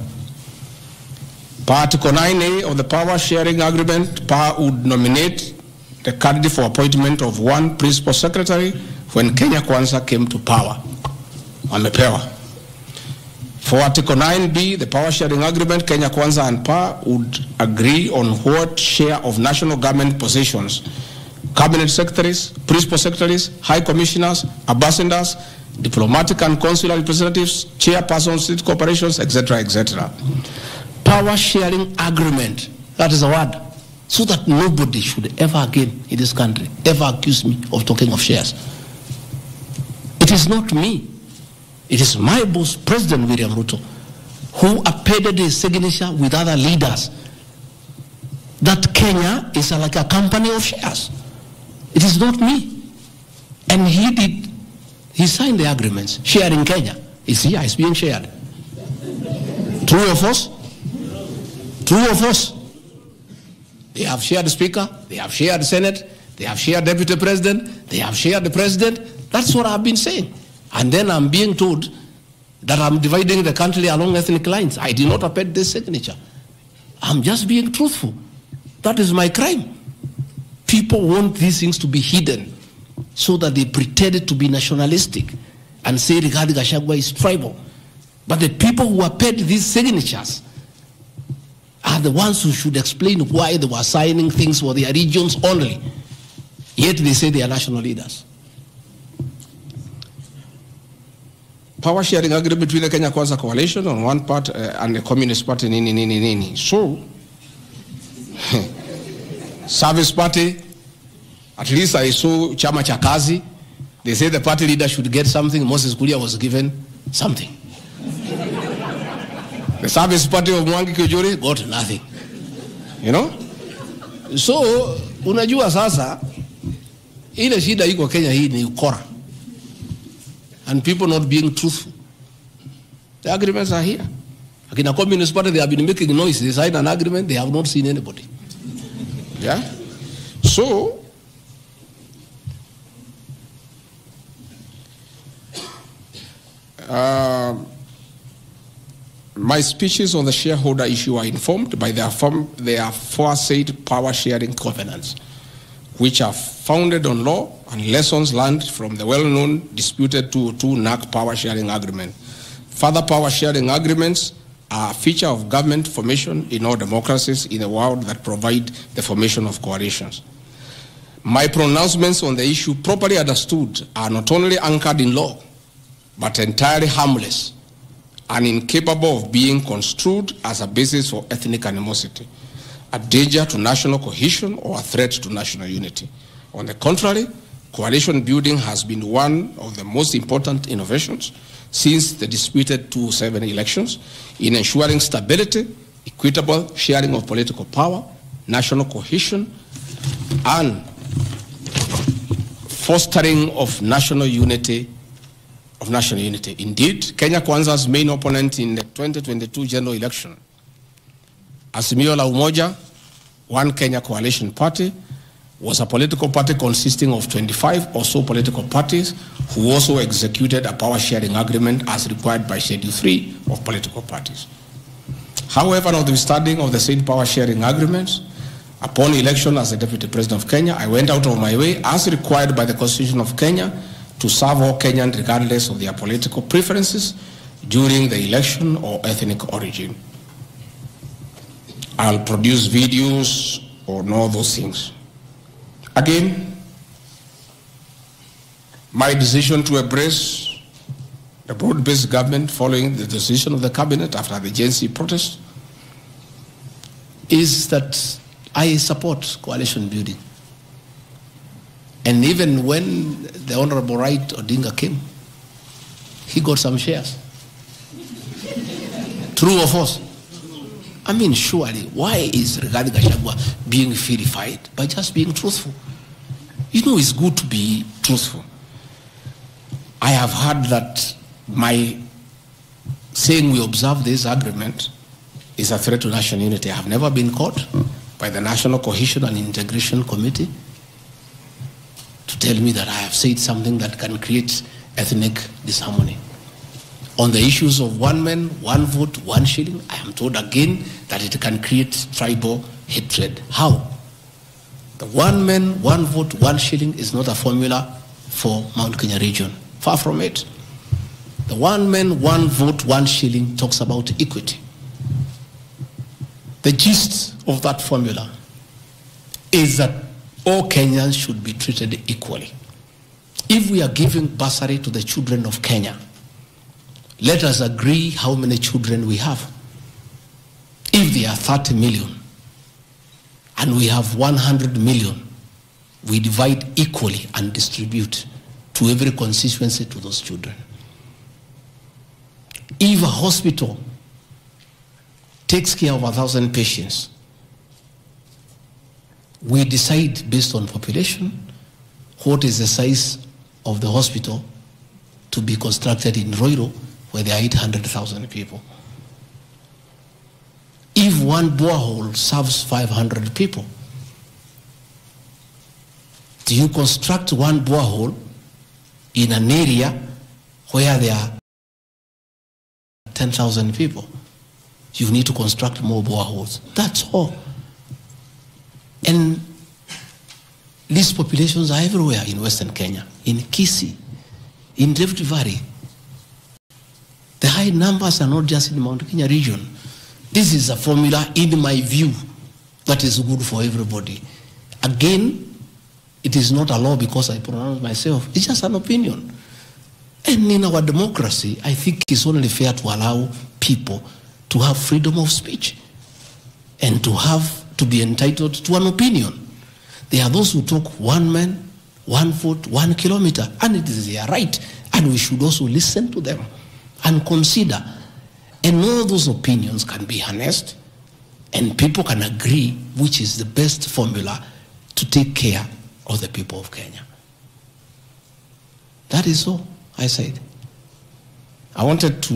Per Article 9A of the Power Sharing Agreement, POWER would nominate the candidate for appointment of one principal secretary when Kenya Kwanza came to power. Wamepewa. For Article 9B, the Power Sharing Agreement, Kenya Kwanza and POWER would agree on what share of national government positions, cabinet secretaries, principal secretaries, high commissioners, ambassadors, diplomatic and consular representatives, chairpersons, state corporations, etc., etc. Power sharing agreement, that is a word, so that nobody should ever again in this country ever accuse me of talking of shares. It is not me. It is my boss, President William Ruto, who appended his signature with other leaders that Kenya is like a company of shares. It is not me. And he signed the agreements. Sharing Kenya is here, it's being shared. True or false? True or false? They have shared the Speaker, they have shared the Senate, they have shared Deputy President, they have shared the President. That's what I've been saying. And then I'm being told that I'm dividing the country along ethnic lines. I did not append this signature. I'm just being truthful. That is my crime. People want these things to be hidden so that they pretend to be nationalistic and say Rigathi Gachagua is tribal. But the people who append these signatures are the ones who should explain why they were signing things for their regions only. Yet they say they are national leaders. Power sharing agreement between the Kenya Kwanza coalition on one part and the Communist Party, nini. So, Service Party, at least I saw Chama cha Kazi, they say the party leader should get something. Moses Kuria was given something. The Service Party of Mwangi Kujuri got nothing. You know? So, unajua sasa, ile shida iko Kenya hii ni ukora. And people not being truthful. The agreements are here. Like in a Communist Party, they have been making noise. They signed an agreement, they have not seen anybody. Yeah? So, my speeches on the shareholder issue are informed by their aforesaid power sharing covenants, which are founded on law and lessons learned from the well-known disputed 202 NAC power sharing agreement. Further power sharing agreements are a feature of government formation in all democracies in the world that provide the formation of coalitions. My pronouncements on the issue, properly understood, are not only anchored in law, but entirely harmless and incapable of being construed as a basis for ethnic animosity, a danger to national cohesion, or a threat to national unity. On the contrary, coalition building has been one of the most important innovations since the disputed 2007 elections in ensuring stability, equitable sharing of political power, national cohesion, and fostering of national unity. Indeed, Kenya Kwanza's main opponent in the 2022 general election, Azimio la Umoja, One Kenya Coalition Party, was a political party consisting of 25 or so political parties who also executed a power sharing agreement as required by Schedule 3 of political parties. However, notwithstanding of the said power sharing agreements, upon election as the Deputy President of Kenya, I went out of my way, as required by the Constitution of Kenya, to serve all Kenyans regardless of their political preferences during the election or ethnic origin. I'll produce videos on all those things. Again, my decision to embrace the broad-based government following the decision of the cabinet after the Gen Z protest is that I support coalition building. And even when the Honorable Right Odinga came, he got some shares. True or false? I mean, surely, why is Rigathi Gachagua being vilified? By just being truthful. You know, it's good to be truthful. I have heard that my saying we observe this agreement is a threat to national unity. I have never been caught by the National Cohesion and Integration Committee to tell me that I have said something that can create ethnic disharmony. On the issues of one man, one vote, one shilling, I am told again that it can create tribal hatred. How? The one man, one vote, one shilling is not a formula for Mount Kenya region. Far from it. The one man, one vote, one shilling talks about equity. The gist of that formula is that all Kenyans should be treated equally. If we are giving bursary to the children of Kenya, let us agree how many children we have. If there are 30 million and we have 100 million, we divide equally and distribute to every constituency to those children. If a hospital takes care of 1,000 patients, we decide based on population what is the size of the hospital to be constructed in Roiro, where there are 800,000 people. If one borehole serves 500 people, do you construct one borehole in an area where there are 10,000 people? You need to construct more boreholes. That's all. And these populations are everywhere in Western Kenya, in Kisii, in Rift Valley. The high numbers are not just in the Mount Kenya region. This is a formula, in my view, that is good for everybody. Again, it is not a law because I pronounce myself. It's just an opinion. And in our democracy, I think it's only fair to allow people to have freedom of speech and to be entitled to an opinion. There are those who talk one man, one vote, 1 kilometer, and it is their right. And we should also listen to them and consider. And all those opinions can be harnessed and people can agree which is the best formula to take care of the people of Kenya. That is all I said. I wanted to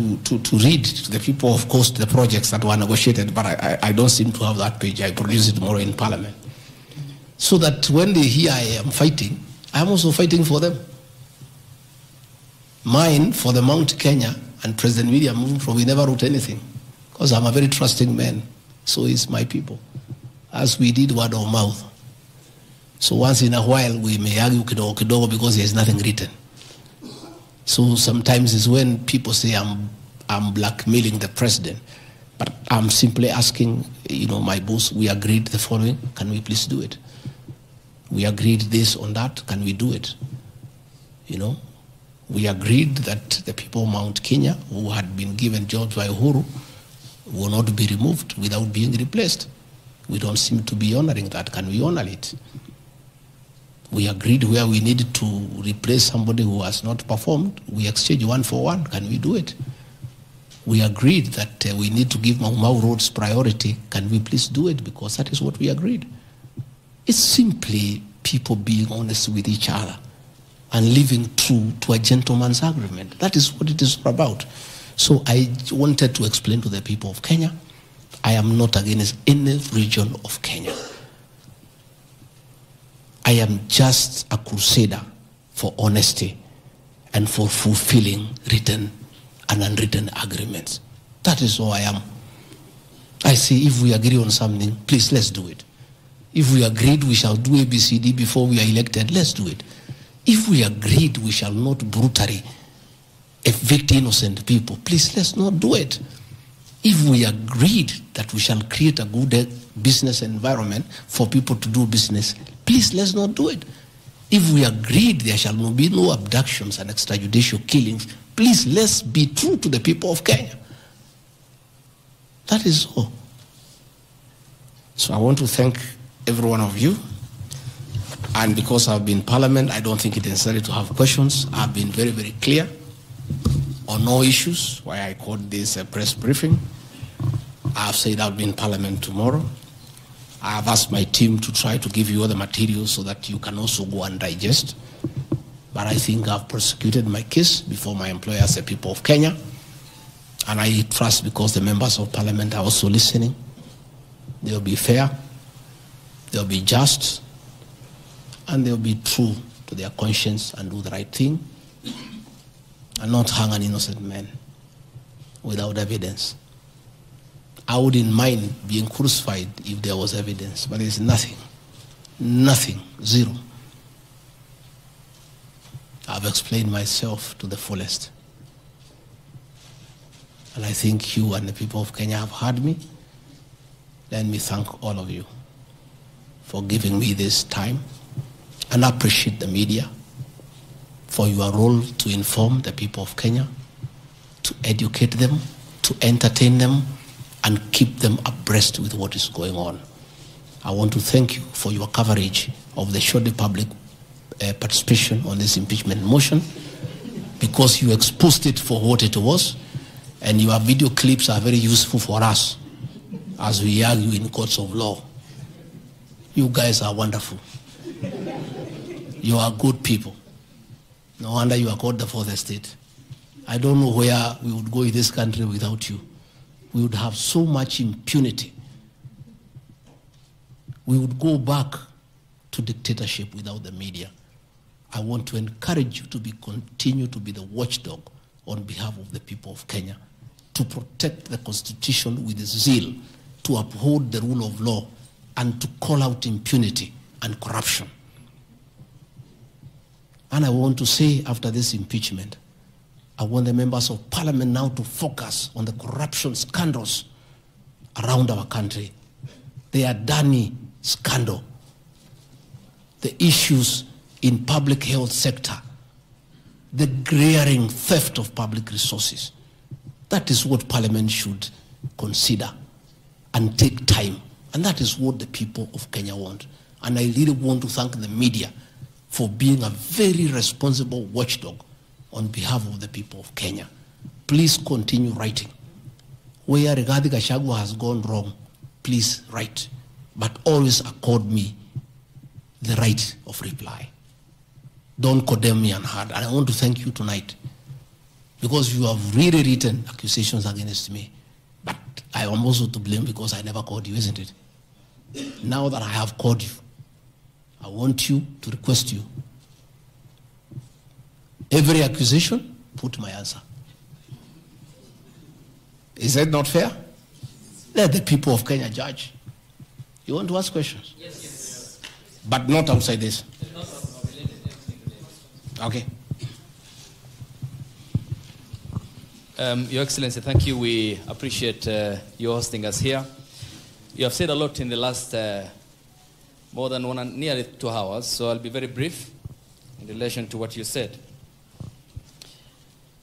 read to the people, of course, the projects that were negotiated, but I don't seem to have that page. I produce it tomorrow in Parliament. So that when they hear I am fighting, I am also fighting for them. Mine, for the Mount Kenya, and President William Ruto, we never wrote anything, because I'm a very trusting man. So is my people, as we did word of mouth. So once in a while, we may argue kidogo kidogo because there is nothing written. So sometimes it's when people say I'm blackmailing the president, but I'm simply asking, my boss, we agreed the following, can we please do it? We agreed this on that, can we do it? We agreed that the people of Mount Kenya who had been given jobs by Uhuru will not be removed without being replaced. We don't seem to be honoring that. Can we honor it? We agreed where we needed to replace somebody who has not performed, we exchange 1 for 1. Can we do it? We agreed that we need to give Mau Mau roads priority. Can we please do it? Because that is what we agreed. It's simply people being honest with each other and living true to a gentleman's agreement. That is what it is about. So I wanted to explain to the people of Kenya, I am not against any region of Kenya. I am just a crusader for honesty and for fulfilling written and unwritten agreements. That is all I am. I say if we agree on something, please let's do it. If we agreed we shall do ABCD before we are elected, let's do it. If we agreed we shall not brutally evict innocent people, please let's not do it. If we agreed that we shall create a good business environment for people to do business, please let's not do it. If we agreed there shall be no abductions and extrajudicial killings, please let's be true to the people of Kenya. That is all. So I want to thank every one of you. And because I've been in Parliament, I don't think it is necessary to have questions. I've been very, very clear on no issues, why I called this a press briefing. I've said I'll be in Parliament tomorrow. I've asked my team to try to give you all the materials so that you can also go and digest. But I think I've prosecuted my case before my employers, the people of Kenya. And I trust because the members of Parliament are also listening. They'll be fair, they'll be just, and they'll be true to their conscience and do the right thing and not hang an innocent man. without evidence. I wouldn't mind being crucified if there was evidence, but there's nothing. Nothing. Zero. I've explained myself to the fullest. And I think you and the people of Kenya have heard me. Let me thank all of you for giving me this time, and I appreciate the media for your role to inform the people of Kenya, to educate them, to entertain them, and keep them abreast with what is going on. I want to thank you for your coverage of the short public participation on this impeachment motion, because you exposed it for what it was, and your video clips are very useful for us as we argue in courts of law. You guys are wonderful. You are good people. No wonder you are called the fourth estate. I don't know where we would go in this country without you. We would have so much impunity. We would go back to dictatorship without the media. I want to encourage you to continue to be the watchdog on behalf of the people of Kenya, to protect the Constitution with zeal, to uphold the rule of law, and to call out impunity and corruption. And I want to say, after this impeachment, I want the members of parliament now to focus on the corruption scandals around our country. The Adani scandal, the issues in public health sector, the glaring theft of public resources. That is what parliament should consider and take time. And that is what the people of Kenya want. And I really want to thank the media for being a very responsible watchdog on behalf of the people of Kenya. Please continue writing. Where Rigathi Gachagua has gone wrong, please write. But always accord me the right of reply. Don't condemn me unheard. And I want to thank you tonight, because you have really written accusations against me. But I am also to blame because I never called you, isn't it? Now that I have called you, I want you to request you. Every accusation, put my answer. Is that not fair? Let the people of Kenya judge. You want to ask questions? Yes. But not outside this. Okay. Your Excellency, thank you. We appreciate you hosting us here. You have said a lot in the last more than nearly 2 hours, so I'll be very brief in relation to what you said.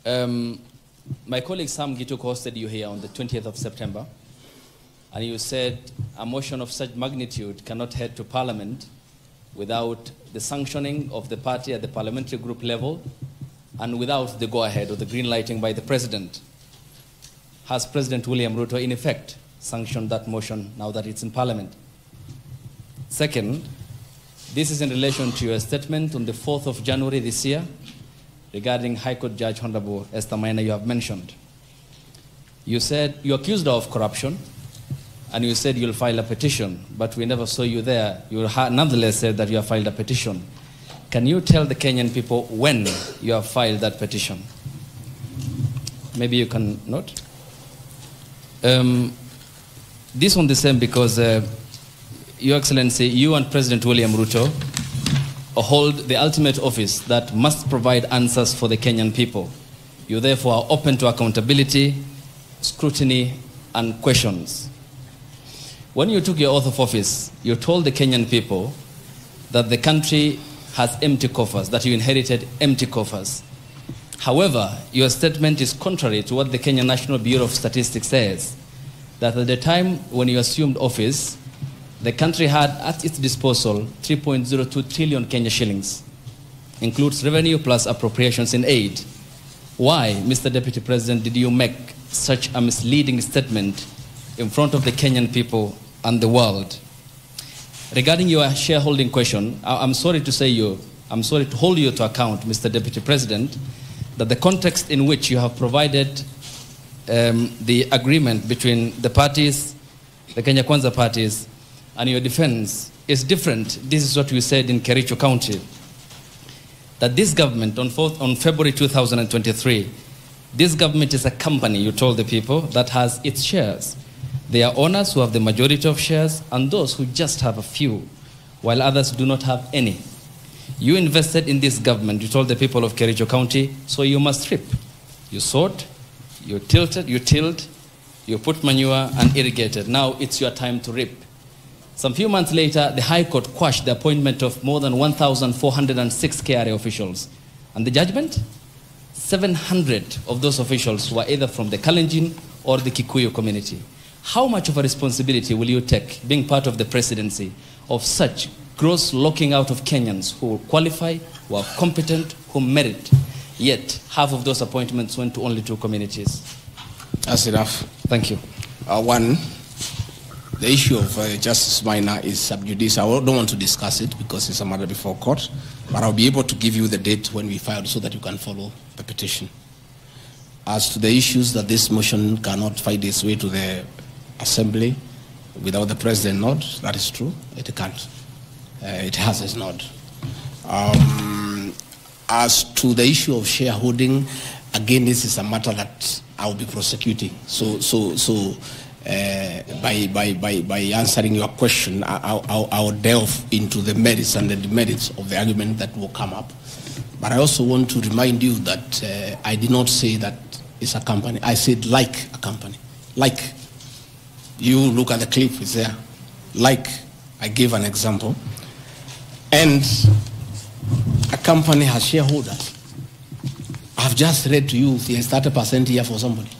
My colleague Sam Gituk hosted you here on the 20th of September, and you said a motion of such magnitude cannot head to Parliament without the sanctioning of the party at the parliamentary group level and without the go-ahead or the green lighting by the President. Has President William Ruto in effect sanctioned that motion now that it's in Parliament? Second, this is in relation to your statement on the 4th of January this year regarding High Court Judge Honorable Esther Maina you have mentioned. You said you accused her of corruption, and you said you'll file a petition, but we never saw you there. You nonetheless said that you have filed a petition. Can you tell the Kenyan people when you have filed that petition? Maybe you can note. This one the same because, Your Excellency, you and President William Ruto hold the ultimate office that must provide answers for the Kenyan people. You therefore are open to accountability, scrutiny, and questions. When you took your oath of office, you told the Kenyan people that the country has empty coffers, that you inherited empty coffers. However, your statement is contrary to what the Kenya National Bureau of Statistics says, that at the time when you assumed office, the country had at its disposal 3.02 trillion Kenya shillings, includes revenue plus appropriations in aid. Why, Mr. Deputy President, did you make such a misleading statement in front of the Kenyan people and the world? Regarding your shareholding question, I'm sorry to hold you to account, Mr. Deputy President, that the context in which you have provided the agreement between the parties, the Kenya Kwanza parties, and your defense is different. This is what we said in Kericho County, that this government on February 2023 This government is a company, you told the people, that has its shares. There are owners who have the majority of shares and those who just have a few, while others do not have any. You invested in this government, you told the people of Kericho County, so you must reap. You sowed, you tilled, you put manure and irrigated. Now it's your time to reap. Some few months later, the High Court quashed the appointment of more than 1,406 KRA officials. And the judgment? 700 of those officials were either from the Kalenjin or the Kikuyu community. How much of a responsibility will you take, being part of the presidency, of such gross locking out of Kenyans who qualify, who are competent, who merit, yet half of those appointments went to only 2 communities? That's enough. Thank you. One, the issue of Justice Minor is sub judice. I don't want to discuss it because it's a matter before court, but I'll be able to give you the date when we filed so that you can follow the petition. As to the issues that this motion cannot find its way to the Assembly without the President nod, that is true. It can't. It has its nod. As to the issue of shareholding, again, this is a matter that I will be prosecuting. By answering your question, I'll delve into the merits and the demerits of the argument that will come up. But I also want to remind you that I did not say that it's a company. I said like a company. Like. You look at the clip, it's there. Like, I gave an example. And a company has shareholders. I've just read to you, there's 30% here for somebody.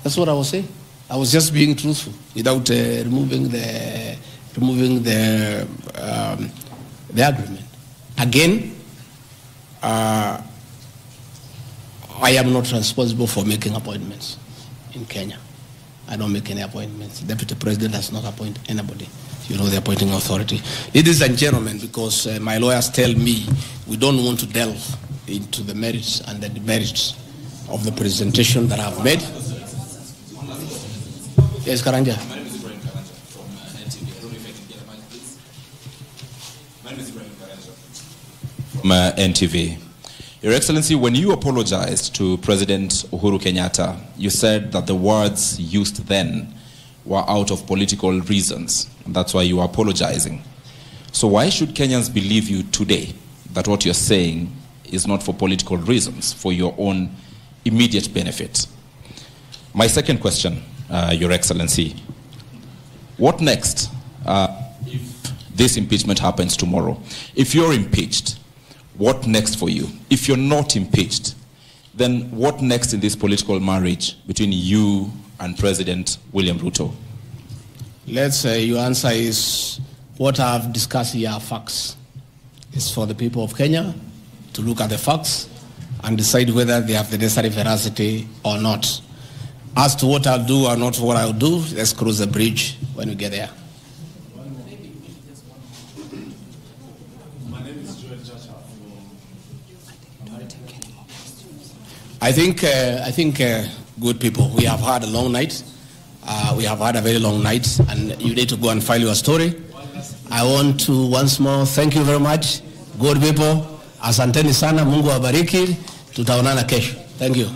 That's what I was saying. I was just being truthful without removing the agreement. Again, I am not responsible for making appointments in Kenya. I don't make any appointments. The Deputy President does not appoint anybody. You know, the appointing authority. Ladies and gentlemen, because my lawyers tell me we don't want to delve into the merits and the demerits of the presentation that I've made. Yes, Karanja. From NTV. Your Excellency, when you apologized to President Uhuru Kenyatta, you said that the words used then were out of political reasons, and that's why you are apologizing. So why should Kenyans believe you today that what you're saying is not for political reasons, for your own immediate benefit? My second question, Your Excellency, what next if this impeachment happens tomorrow? If you're impeached, what next for you? If you're not impeached, then what next in this political marriage between you and President William Ruto? Let's say your answer is what I've discussed here are facts. It's for the people of Kenya to look at the facts and decide whether they have the necessary veracity or not. As to what I'll do or not what I'll do, let's cross the bridge when we get there. I think, good people, we have had a long night. We have had a very long night, and you need to go and file your story. I want to once more thank you very much. Good people, asanteni sana, Mungu awabariki. Tutaonana kesho. Thank you.